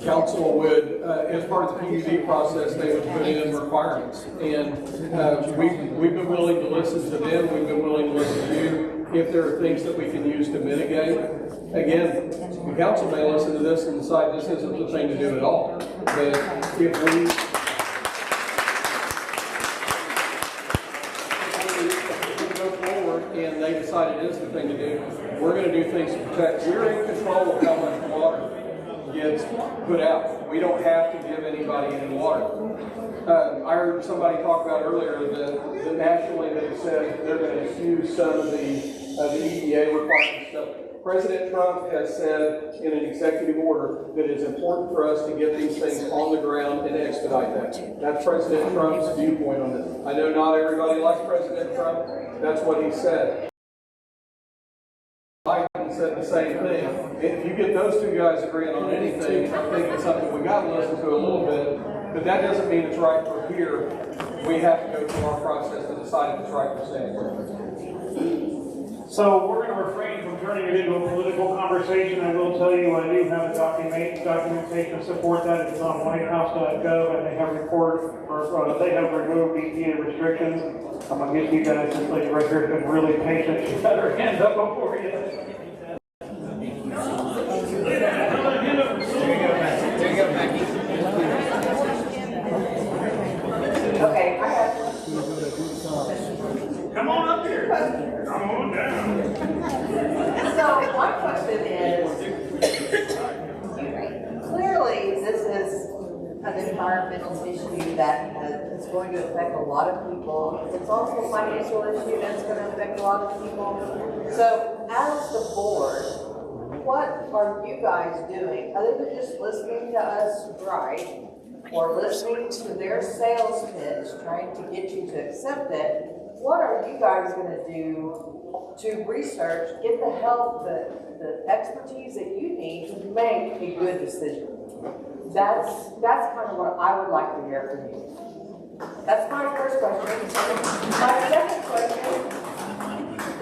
[SPEAKER 12] Council would, as part of the PUD process, they would put in requirements. And we've been willing to listen to them, we've been willing to listen to you, if there are things that we can use to mitigate. Again, the council may listen to this and decide this isn't the thing to do at all. But if we go forward and they decide it is the thing to do, we're going to do things to protect. We're in control of how much water gets put out. We don't have to give anybody any water. I heard somebody talk about earlier that nationally they said they're going to use some of the EPA requirements stuff. President Trump has said in an executive order that it's important for us to get these things on the ground and expedite that. That's President Trump's viewpoint on this. I know not everybody likes President Trump. That's what he said. Biden said the same thing. If you get those two guys agreeing on anything, I think it's something we got to listen to a little bit. But that doesn't mean it's right for here. We have to go through our process to decide if it's right for San.
[SPEAKER 5] So we're going to refrain from turning it into a political conversation. I will tell you, I do have a documentation to support that. It's on whitehouse.gov, and they have they have removed EPA restrictions. I'm going to get you guys, this lady right here has been really patient. She's got her hand up before you.
[SPEAKER 16] Okay, I have.
[SPEAKER 5] Come on up here. Come on down.
[SPEAKER 16] So my question is, clearly this is an environmental issue that is going to affect a lot of people. It's also a financial issue that's going to affect a lot of people. So as the board, what are you guys doing other than just listening to us write or listening to their sales pitch, trying to get you to accept it? What are you guys going to do to research, get the help, the expertise that you need to make a good decision? That's kind of what I would like to hear from you. That's my first question. My second question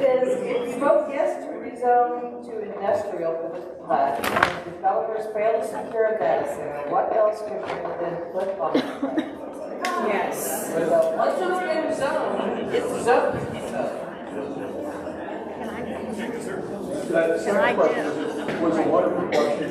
[SPEAKER 16] is, if you vote yes to rezone to industrial for the PUD, and developers fail to secure a data center, what else could then flip on the
[SPEAKER 2] Yes.
[SPEAKER 16] So once it's been zoned, it's zoned.
[SPEAKER 12] That second question was a wonderful question.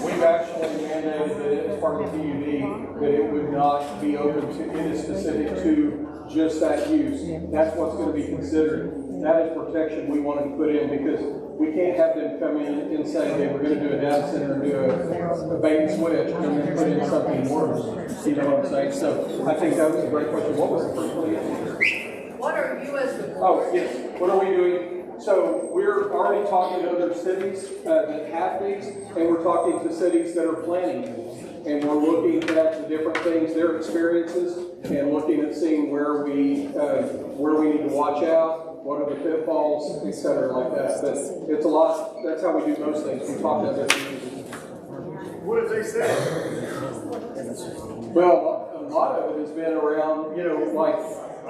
[SPEAKER 12] We've actually mandated that as part of the PUD that it would not be open to, it is specific to just that use. That's what's going to be considered. That is protection we wanted to put in because we can't have them come in and say, hey, we're gonna do a data center and do a bait and switch, and then put in something worse. You know what I'm saying? So I think that was a great question. What was the first one again?
[SPEAKER 7] What are you as the board?
[SPEAKER 12] Oh, yes, what are we doing? So we're already talking to other cities that have these, and we're talking to cities that are planning these. And we're looking at the different things, their experiences, and looking at seeing where we need to watch out, what are the pitfalls, et cetera, like that. But it's a lot, that's how we do most things. We talk to other communities.
[SPEAKER 14] What did they say?
[SPEAKER 12] Well, a lot of it has been around, you know, like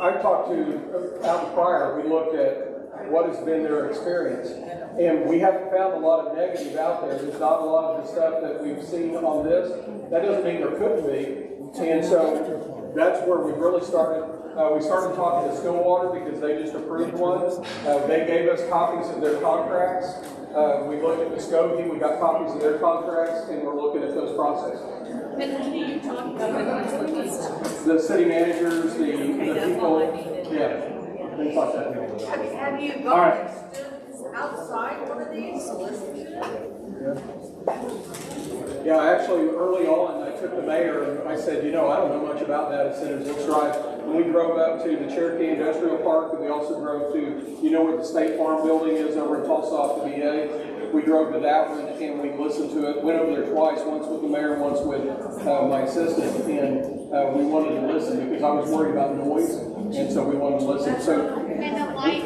[SPEAKER 12] I talked to Al Pryor, we looked at what has been their experience. And we haven't found a lot of negative out there. There's not a lot of the stuff that we've seen on this. That doesn't mean there couldn't be. And so that's where we really started. We started talking to Stillwater because they just approved one. They gave us copies of their contracts. We looked at Muskogee, we got copies of their contracts, and we're looking at those processes.
[SPEAKER 7] And who are you talking about?
[SPEAKER 12] The city managers, the people, yeah, things like that.
[SPEAKER 7] Have you gone and stood outside one of these to listen to them?
[SPEAKER 12] Yeah, actually, early on, I took the mayor and I said, you know, I don't know much about data centers. Let's drive. And we drove up to the Cherokee Industrial Park, and we also drove to, you know, where the State Farm building is over in Tulsa off the VA. We drove to that one and we listened to it. Went over there twice, once with the mayor, once with my assistant. And we wanted to listen because I was worried about noise, and so we wanted to listen. So.
[SPEAKER 22] And the light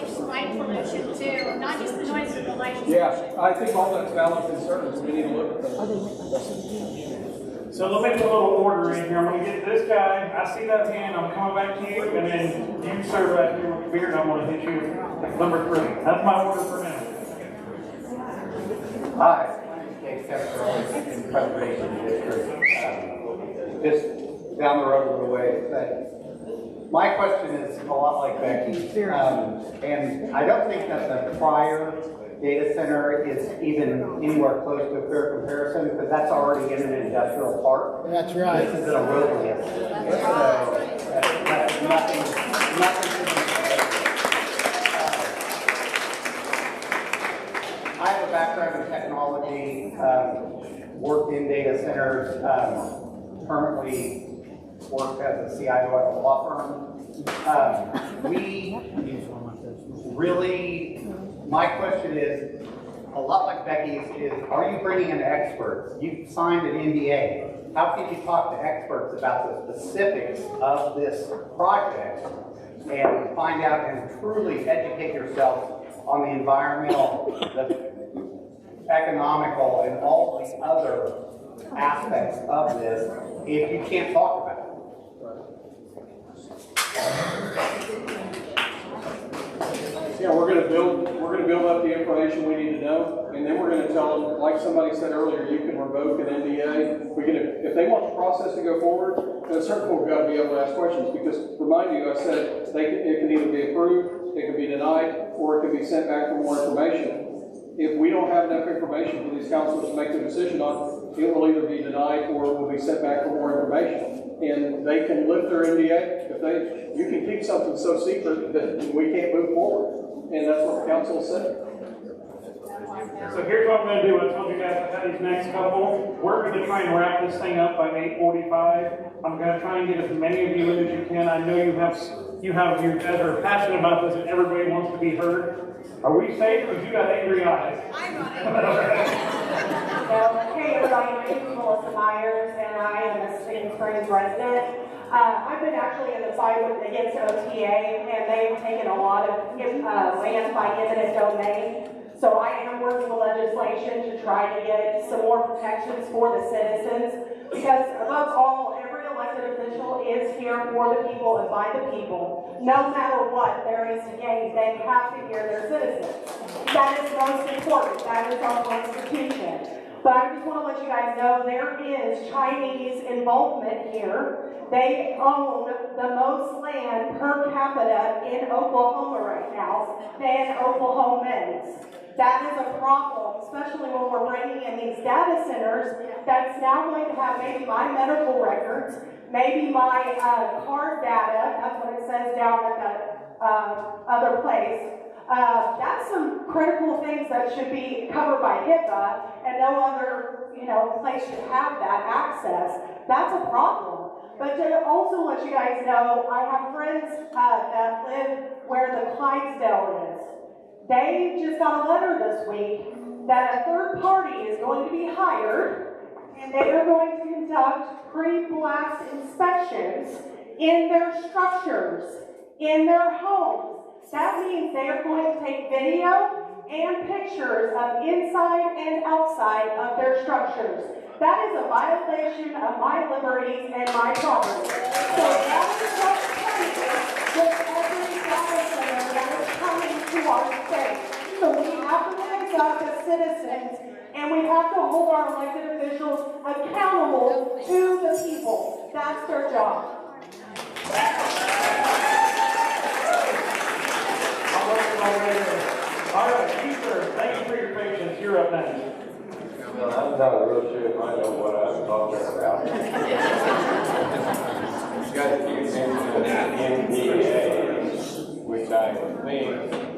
[SPEAKER 22] pollution too, not just the noise, but the light pollution.
[SPEAKER 12] Yeah, I think all that's valid concerns. We need to look at those.
[SPEAKER 11] So let me put a little order in here. I'm gonna get this guy, I see that hand, I'm coming back to you, and then you sir right here with the beard, I'm gonna hit you with number 3. That's my order for now.
[SPEAKER 21] Hi, I'm Dave Kessler in Preservation District, just down the road a little way. But my question is a lot like Becky's, and I don't think that the prior data center is even anywhere close to a fair comparison because that's already in an industrial park.
[SPEAKER 9] That's right.
[SPEAKER 21] This is in a wilderness. So that's nothing to be I have a background in technology, worked in data centers, currently work as a CIO at a law firm. We really, my question is, a lot like Becky's is, are you bringing in experts? You signed an NDA. How can you talk to experts about the specifics of this project and find out and truly educate yourself on the environmental, the economical, and all the other aspects of this if you can't talk about it?
[SPEAKER 12] Yeah, we're going to build up the information we need to know, and then we're going to tell them, like somebody said earlier, you can revoke an NDA. If they want the process to go forward, then certain people have got to be able to ask questions. Because remind you, I said it can either be approved, it can be denied, or it can be sent back for more information. If we don't have enough information for these councilors to make a decision on, it will either be denied or it will be sent back for more information. And they can lift their NDA. You can keep something so secret that we can't move forward. And that's what the council said.
[SPEAKER 11] So here's what I'm going to do. I told you guys I had these next couple. We're going to try and wrap this thing up by 8:45. I'm going to try and get as many of you in as you can. I know you guys are passionate about this and everybody wants to be heard. Are we safe because you got angry eyes?
[SPEAKER 22] I'm not angry.
[SPEAKER 16] Hey everybody, my name is Melissa Myers and I am a Spring Springs resident. I've been actually in the fight against OTA and they've taken a lot of land by eminent domain. So I am working with legislation to try to get some more protections for the citizens because above all, every elected official is here for the people and by the people. No matter what there is to gain, they have to hear their citizens. That is most important. That is our constitution. But I just want to let you guys know there is Chinese involvement here. They own the most land per capita in Oklahoma right now than Oklahomans. That is a problem, especially when we're bringing in these data centers that's now going to have maybe my medical records, maybe my card data, that's what it says down at the other place.
[SPEAKER 2] That's some critical things that should be covered by HIPAA, and no other, place should have that access. That's a problem. But to also let you guys know, I have friends that live where the Clydesdale is. They just got a letter this week that a third party is going to be hired, and they are going to conduct pre-blast inspections in their structures, in their homes. That means they are going to take video and pictures of inside and outside of their structures. That is a violation of my liberties and my property. So that is what's coming with every data center that is coming to our state. So we have to raise up as citizens, and we have to hold our elected officials accountable to the people. That's their job.
[SPEAKER 5] All right, you sir, thank you for your patience. You're up next.
[SPEAKER 15] Well, I'm not real sure if I know what I'm talking about. You got to mention NDA, which I think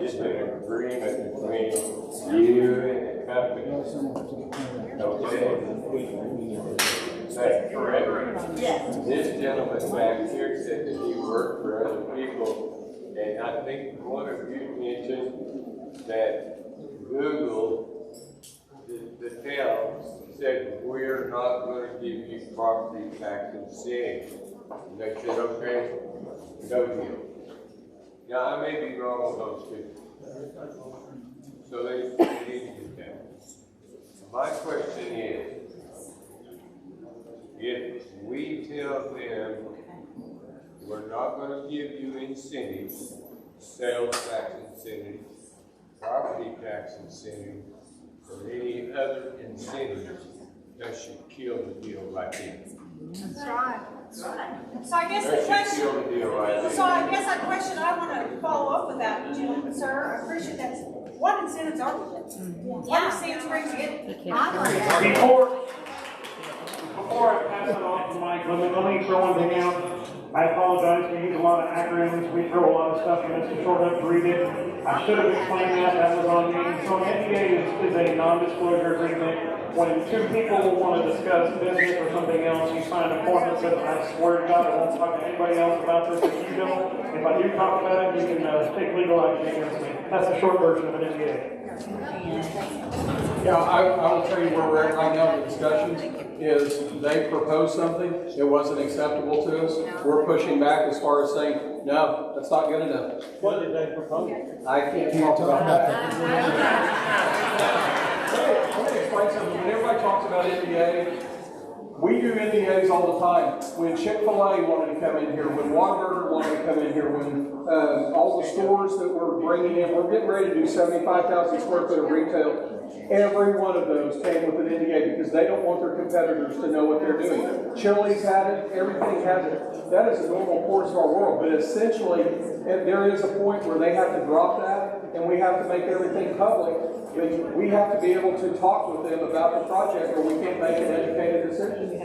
[SPEAKER 15] is an agreement between you and the company. Okay? Is that correct?
[SPEAKER 6] Yes.
[SPEAKER 15] This gentleman back here said that he worked for other people, and I think one of you mentioned that Google, the town, said, we're not going to give you property tax incentive. And they said, okay, no deal. Now, I may be wrong on those two. So they need to do that. My question is, if we tell them we're not going to give you incentives, sales tax incentives, property tax incentives, or any other incentives, that should kill the deal right there.
[SPEAKER 2] That's right. That's right. So I guess the
[SPEAKER 15] That should
[SPEAKER 2] question.
[SPEAKER 15] kill the deal right there.
[SPEAKER 2] So I guess that question I want to follow up with that, gentlemen, sir. I appreciate that. What incentives are we getting? What are Sand Springs getting?
[SPEAKER 5] Before I pass it on to Mike, let me throw one thing out. I apologize, we use a lot of acronyms, we throw a lot of stuff in this to short up to read it. I should have explained that was on me. So an NDA is a non-disclosure agreement. When two people will want to discuss business or something else, you sign a form that says, I swear to God, I won't talk to anybody else about this if you don't. If I do talk about it, you can take legal action against me. That's the short version of an NDA.
[SPEAKER 12] Yeah, I will tell you where we're at right now. The discussions is they proposed something, it wasn't acceptable to us. We're pushing back as far as saying, no, that's not good enough.
[SPEAKER 5] What did they propose?
[SPEAKER 12] I can't talk about that. Let me explain something. When everybody talks about NDA, we do NDAs all the time. When Chick-fil-A wanted to come in here, when Whataburger wanted to come in here, when all the stores that we're bringing in, we're getting ready to do 75,000 square foot of retail. Every one of those came with an NDA because they don't want their competitors to know what they're doing. Chili's had it, everything has it. That is a normal course of our world, but essentially, there is a point where they have to drop that, and we have to make everything public. We have to be able to talk with them about the project, or we can't make an educated decision.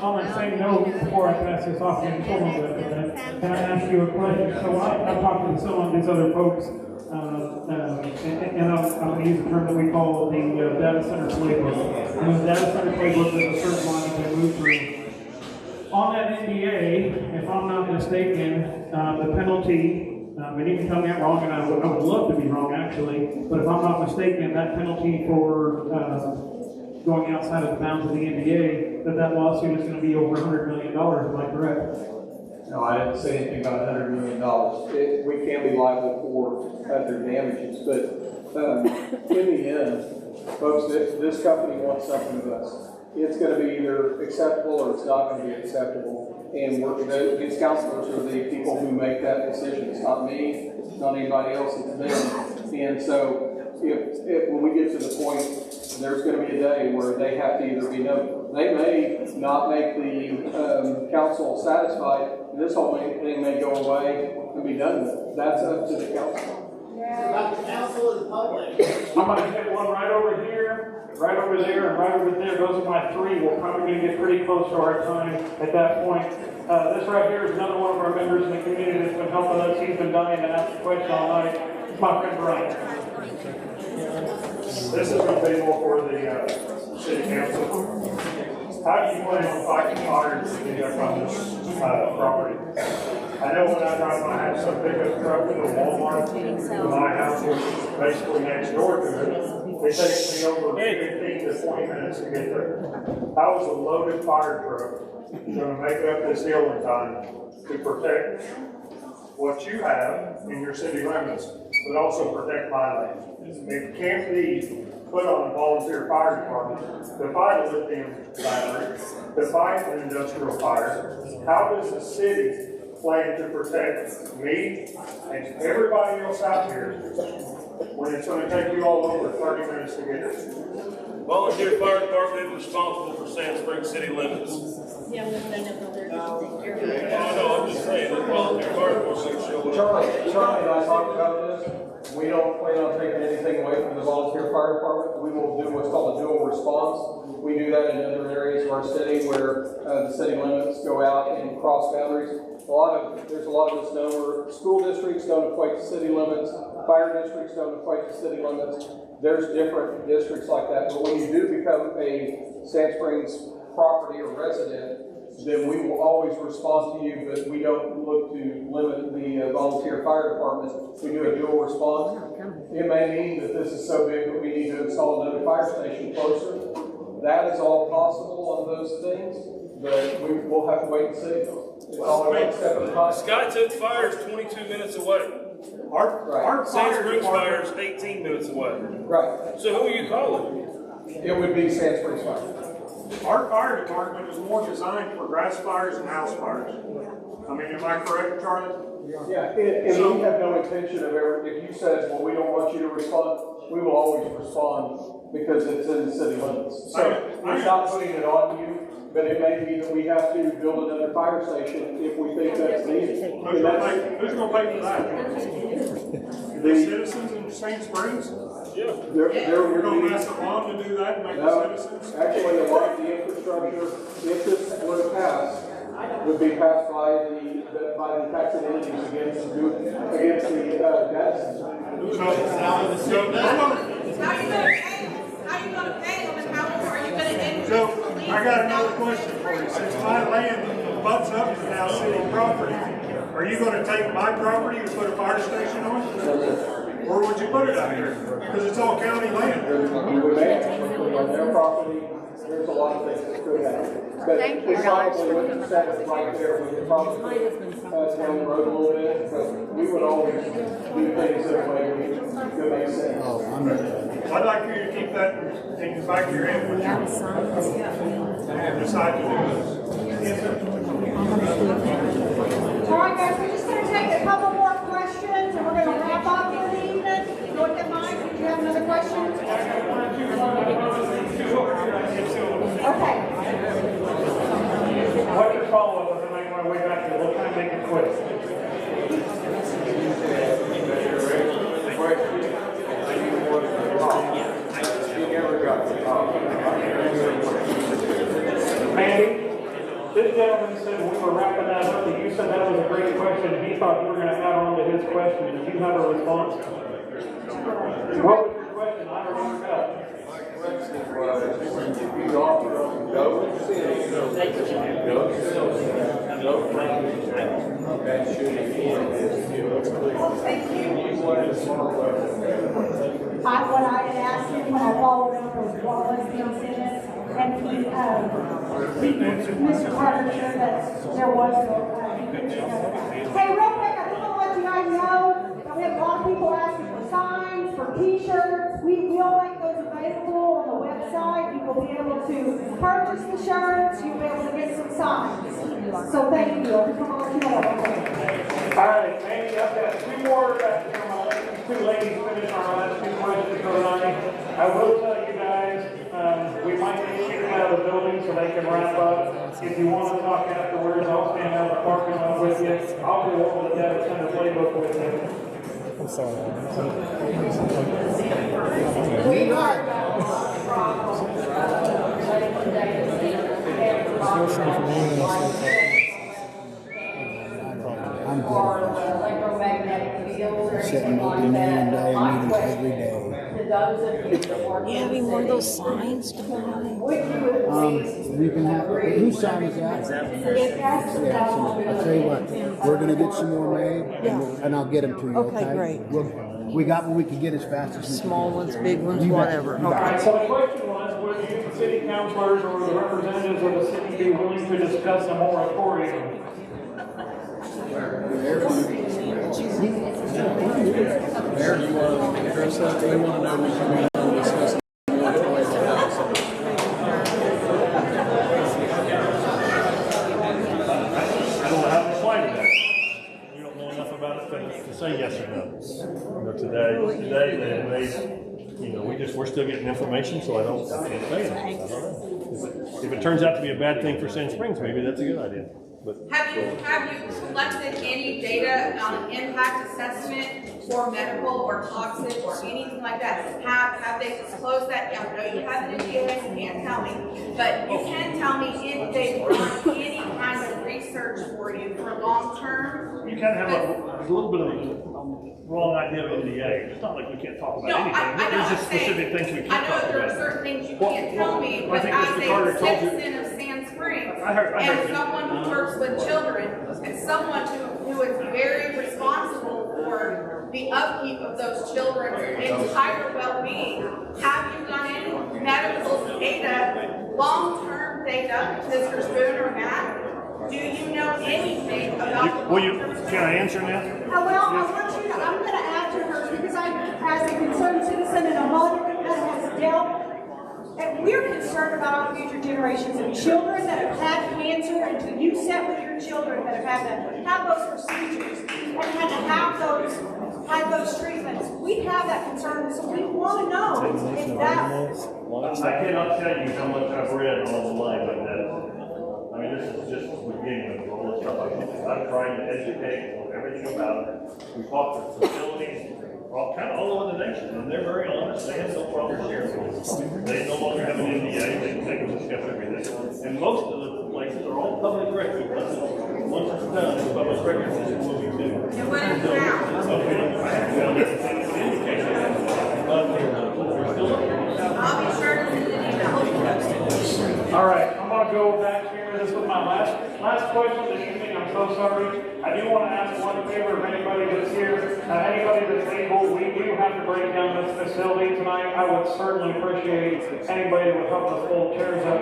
[SPEAKER 5] On that same note, before I pass this off to someone, can I ask you a question? So I've talked to some of these other folks, and I'm going to use a term that we call the data center playbook. And the data center playbook is a certain line that they move through. On that NDA, if I'm not mistaken, the penalty, and you can tell me I'm wrong, and I would love to be wrong actually, but if I'm not mistaken, that penalty for going outside of the bounds of the NDA, that lawsuit is going to be over $100 million, am I correct?
[SPEAKER 12] No, I didn't say anything about $100 million. We can be liable for other damages, but in the end, folks, this company wants something of us. It's going to be either acceptable or it's not going to be acceptable. And these counselors are the people who make that decision. It's not me, it's not anybody else, it's them. And so if when we get to the point, there's going to be a day where they have to either be no. They may not make the council satisfied, and this whole thing may go away and be done with it. That's up to the council.
[SPEAKER 14] About the council and the public.
[SPEAKER 5] I'm going to hit one right over here, right over there, and right over there. Those are my three. We're probably going to get pretty close to our time at that point. This right here is another one of our members in the community that's been helping us. He's been dying to ask a question all night. It's my friend Brian.
[SPEAKER 13] This is going to be more for the city council. How do you plan on fighting fires from this property? I know when I drive my house, some pickup truck with a Walmart to my house, which is basically next door to it, it takes me over 15 to 20 minutes to get there. How is a loaded fire truck going to make up this hill in time to protect what you have in your city limits, but also protect my land? It can't be put on a volunteer fire department to fight a lithium battery, to fight an industrial fire. How does the city plan to protect me and everybody else out here when it's going to take you all over 30 minutes to get there? Volunteer fire department is responsible for Sand Springs city limits.
[SPEAKER 20] Yeah, I'm gonna know they're gonna take care of
[SPEAKER 13] Oh,
[SPEAKER 20] it.
[SPEAKER 13] no, I'm just saying, the volunteer fire department show up.
[SPEAKER 12] Charlie and I talked about this. We don't plan on taking anything away from the volunteer fire department. We will do what's called a dual response. We do that in other areas of our city where the city limits go out and cross boundaries. There's a lot of misnomer. School districts don't equate to city limits. Fire districts don't equate to city limits. There's different districts like that. But when you do become a Sand Springs property or resident, then we will always respond to you, but we don't look to limit the volunteer fire department. We do a dual response. It may mean that this is so big that we need to install another fire station closer. That is all possible on those things, but we will have to wait and see. It's all one step at a time.
[SPEAKER 13] Sky Took Fire is 22 minutes away. Our Sand Springs Fire is 18 minutes away.
[SPEAKER 12] Right.
[SPEAKER 13] So who are you calling?
[SPEAKER 12] It would be Sand Springs Fire.
[SPEAKER 5] Our fire department is more designed for grass fires and house fires. I mean, am I correct, Charlie?
[SPEAKER 12] Yeah, and we have no intention of ever, if you said, well, we don't want you to respond, we will always respond because it's in the city limits. So we're not putting it on you, but it may be that we have to build another fire station if we think that's needed.
[SPEAKER 5] Who's going to pay for that? The citizens in Sand Springs?
[SPEAKER 13] Yeah.
[SPEAKER 5] You're going to ask the law to do that and make the citizens?
[SPEAKER 12] Actually, a lot of the infrastructure, if this were to pass, would be passed by the taxing entities against the data center.
[SPEAKER 7] How are you gonna pay them? How are you gonna pay them and how are you gonna increase
[SPEAKER 5] So,
[SPEAKER 7] the lease?
[SPEAKER 5] I got another question for you. Since my land butts up to now city property, are you gonna take my property to put a fire station on? Or would you put it out here? Because it's all county land.
[SPEAKER 12] You would make it on their property. There's a lot of things that could happen. But we probably wouldn't set it right there. We could probably down the road a little bit, but we would always do things that way that make sense.
[SPEAKER 5] I'd like for you to keep that in the back of your head when you decide to do this.
[SPEAKER 2] All right, guys, we're just going to take a couple more questions and we're going to wrap up for the evening. Go ahead, Mike, did you have another question? Okay.
[SPEAKER 5] What your follow-up is, I make my way back here. We'll try and make it quick. Mandy, this gentleman said when we were wrapping that up, that you said that was a great question, and he thought you were going to add on to his question. Did you have a response? What was your question? I don't remember.
[SPEAKER 2] What I had asked him when I followed up was what was the incentive, and Mr. Carter shared that there was no. Hey, real quick, I just want to let you guys know that we have a lot of people asking for signs, for T-shirts. We will make those available on the website. You will be able to purchase the shirts. You'll be able to get some signs. So thank you. I just want to let you know.
[SPEAKER 5] All right, Mandy, I've got two more. Two ladies finish our last two questions for tonight. I will tell you guys, we might need to get them out of the building so they can wrap up. If you want to talk afterwards, I'll stand out in the parking lot with you. I'll go over the data center playbook with you.
[SPEAKER 8] I'm sorry.
[SPEAKER 2] We are.
[SPEAKER 20] deals or
[SPEAKER 8] Setting
[SPEAKER 20] anything like
[SPEAKER 8] multi-million
[SPEAKER 20] that.
[SPEAKER 8] dollar
[SPEAKER 20] My
[SPEAKER 8] meetings every
[SPEAKER 20] question
[SPEAKER 8] day.
[SPEAKER 20] to those of you that work in the
[SPEAKER 9] Having one of those
[SPEAKER 20] city,
[SPEAKER 9] signs to
[SPEAKER 20] would you please
[SPEAKER 8] You can have, whose sign is that? Yeah, so I'll tell you what, we're gonna get some more made, and I'll get them to you, okay?
[SPEAKER 9] Okay, great.
[SPEAKER 8] We got what we can get as fast as we can.
[SPEAKER 9] Small ones, big ones,
[SPEAKER 8] You bet.
[SPEAKER 9] whatever.
[SPEAKER 8] You
[SPEAKER 11] All
[SPEAKER 8] bet.
[SPEAKER 11] right, so the question was, would you, city councilors or the representatives of the city be willing to discuss a moratorium?
[SPEAKER 12] Mayor, do you want to address that? They want to know if you want to discuss the moratorium with us.
[SPEAKER 13] I don't know how to reply to that. We don't know enough about it to say yes or no. Today they made, we're still getting information, so I can't say anything. I don't know. If it turns out to be a bad thing for Sand Springs, maybe that's a good idea. But
[SPEAKER 7] Have you collected any data on impact assessment for medical or toxic or anything like that? Have they disclosed that? I know you have an NDA, you can't tell me, but you can tell me if they've done any kind of research for you for long term.
[SPEAKER 13] you kind of have a little bit of a wrong idea of NDA. It's not like we can't talk about anything.
[SPEAKER 7] I know
[SPEAKER 13] There's just
[SPEAKER 7] what I'm saying.
[SPEAKER 13] specific things we
[SPEAKER 7] I
[SPEAKER 13] can't
[SPEAKER 7] know
[SPEAKER 13] talk
[SPEAKER 7] there are
[SPEAKER 13] about.
[SPEAKER 7] certain things you can't tell me,
[SPEAKER 13] I
[SPEAKER 7] but
[SPEAKER 13] think
[SPEAKER 7] as
[SPEAKER 13] Mr. Carter
[SPEAKER 7] a
[SPEAKER 13] told you-
[SPEAKER 7] citizen of Sand Springs,
[SPEAKER 13] I heard
[SPEAKER 7] and
[SPEAKER 13] you.
[SPEAKER 7] someone who works with children, and someone who is very responsible for the upkeep of those children's entire well-being, have you done any medical data, long-term data, Mr. Spoon or Matt? Do you know anything about the
[SPEAKER 13] Can I answer now?
[SPEAKER 2] Well, I'm gonna add to her, because as a concerned citizen and a mother that has dealt, and we're concerned about our future generations of children that have had cancer, and you sat with your children that have had to have those procedures and had to have those treatments. We have that concern, so we want to know if that.
[SPEAKER 13] I cannot tell you how much I've read online on that. I mean, this is just the beginning of all this stuff. I'm trying to educate on everything about it. We talk to facilities, kind of all over the nation, and they're very honest. They have no problem sharing. They no longer have an NDA. They can discuss everything. And most of the places are all public record. Once it's done, it's public record. This is what we do.
[SPEAKER 7] And what is now?
[SPEAKER 13] Okay, I haven't found anything to indicate that. But we're still looking.
[SPEAKER 7] I'll be sure to send an email.
[SPEAKER 11] All right, I'm gonna go back here. This was my last question this evening. I'm so sorry. I do want to ask one favor of anybody that's here, anybody that's able. We do have to break down this facility tonight. I would certainly appreciate anybody that would help us pull chairs up.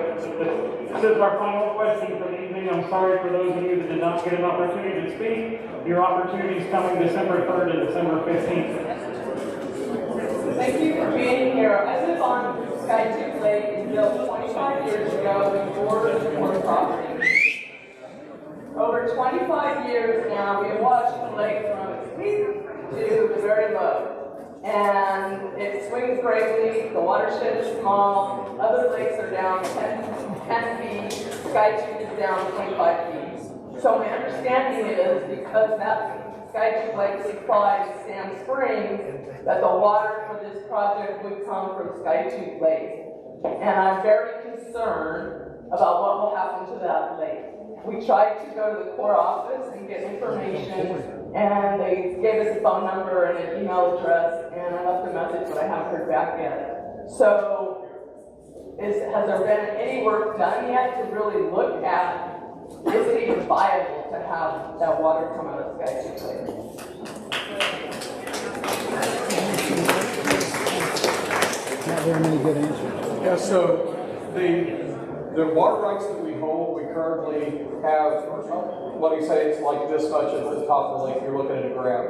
[SPEAKER 11] This is our final question for the evening. I'm sorry for those of you that did not get an opportunity to speak. Your opportunity is coming December 3rd and December 15th.
[SPEAKER 16] Thank you for being here. I live on Sky 2 Lake, built 25 years ago in Ford property. Over 25 years now, we have watched the lake from its peak to the very low. And it swings greatly, the watershed is small, other lakes are down 10 feet, Sky 2 is down 25 feet. So my understanding is because that Sky 2 Lake supplies Sand Springs, that the water for this project would come from Sky 2 Lake. And I'm very concerned about what will happen to that lake. We tried to go to the Corps office and get information, and they gave us a phone number and an email address, and I left a message, but I haven't heard back yet. So, has there been any work done yet to really look at, is it even viable to have that water come out of Sky 2 Lake?
[SPEAKER 8] Not very many good answers.
[SPEAKER 12] Yeah, so the water rights that we hold, we currently have, let me say it's like this much at the top of the lake, you're looking at a graph.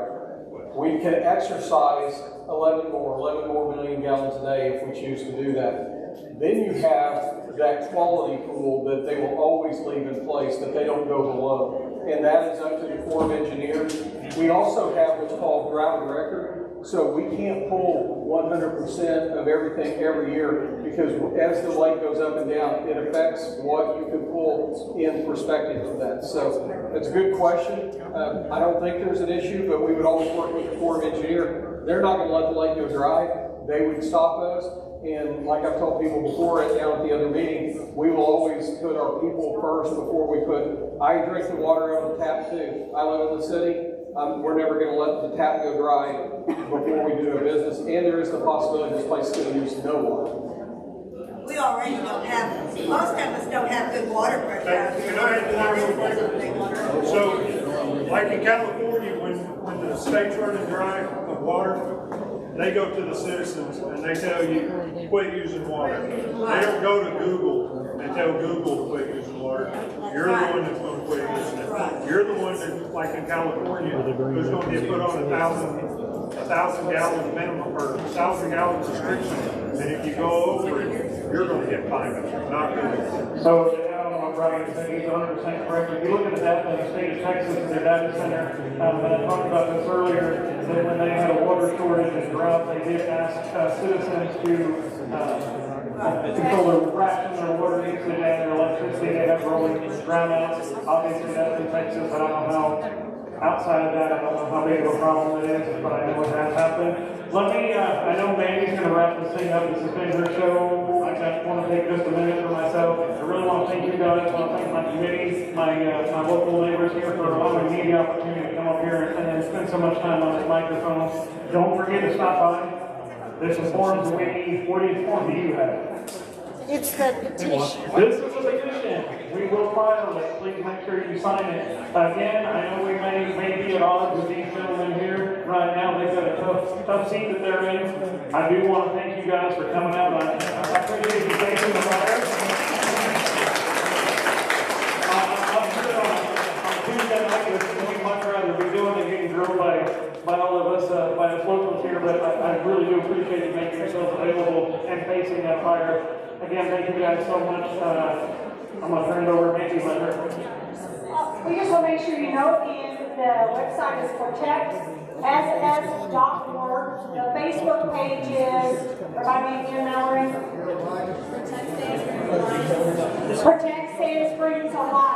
[SPEAKER 12] We can exercise 11 more million gallons a day if we choose to do that. Then you have that quality pool that they will always leave in place, that they don't go below. And that is up to the Corps of Engineers. We also have what's called ground record. So we can't pull 100% of everything every year because as the lake goes up and down, it affects what you can pull in perspective of that. So it's a good question. I don't think there's an issue, but we would always work with the Corps of Engineers. They're not going to let the lake go dry. They would stop us. And like I've told people before, down at the other meeting, we will always put our people first before we put. I drink the water out of the tap too. I live in the city. we're never gonna let the tap go dry before we do a business, and there is the possibility this place is gonna use no water.
[SPEAKER 6] We already don't have, most of us don't have good water pressure.
[SPEAKER 9] Can I add to that real quick? So, like in California, when the state's running dry of water, they go to the citizens and they tell you, quit using water. They don't go to Google and tell Google to quit using water. You're the one that's going to quit using it. You're the one that, like in California, who's going to get put on a thousand gallon minimum, or 1,000 gallon restriction. And if you go over it, you're going to get fined, not good.
[SPEAKER 19] So, my brother said he's 100% correct. If you look at the data in the state of Texas and their data center, and I talked about this earlier, that when they had a water shortage and drought, they did ask citizens to control their ration, their water usage, and their electricity. They have rolling brownouts. Obviously, that's in Texas. I don't know how. Outside of that, I don't know how big of a problem it is, but I know it has happened. Let me, I know Mandy's going to wrap this thing up. This has been her show. I just want to take just a minute for myself. I really want to thank you guys. I want to thank my committee, my local neighbors here for allowing me the opportunity to come up here and spend so much time on this microphone. Don't forget to stop by. There's some forms that we need. What form do you have?
[SPEAKER 6] It's the petition.
[SPEAKER 19] This is a petition. We will file it. Please make sure you sign it. Again, I know we may be at odds with these gentlemen here right now. They've got a tough seat that they're in. I do want to thank you guys for coming out. I appreciate you taking the fire. I'm sure on Tuesday night, we much rather be doing than getting drilled by all of us, by us locals here, but I really do appreciate you making yourselves available and facing that fire. Again, thank you guys so much. I'm going to turn it over to Mandy.
[SPEAKER 2] We just want to make sure you know again, the website is protectss.org. The Facebook page is, remind me again, Mallory? Protect Sand Springs Alive.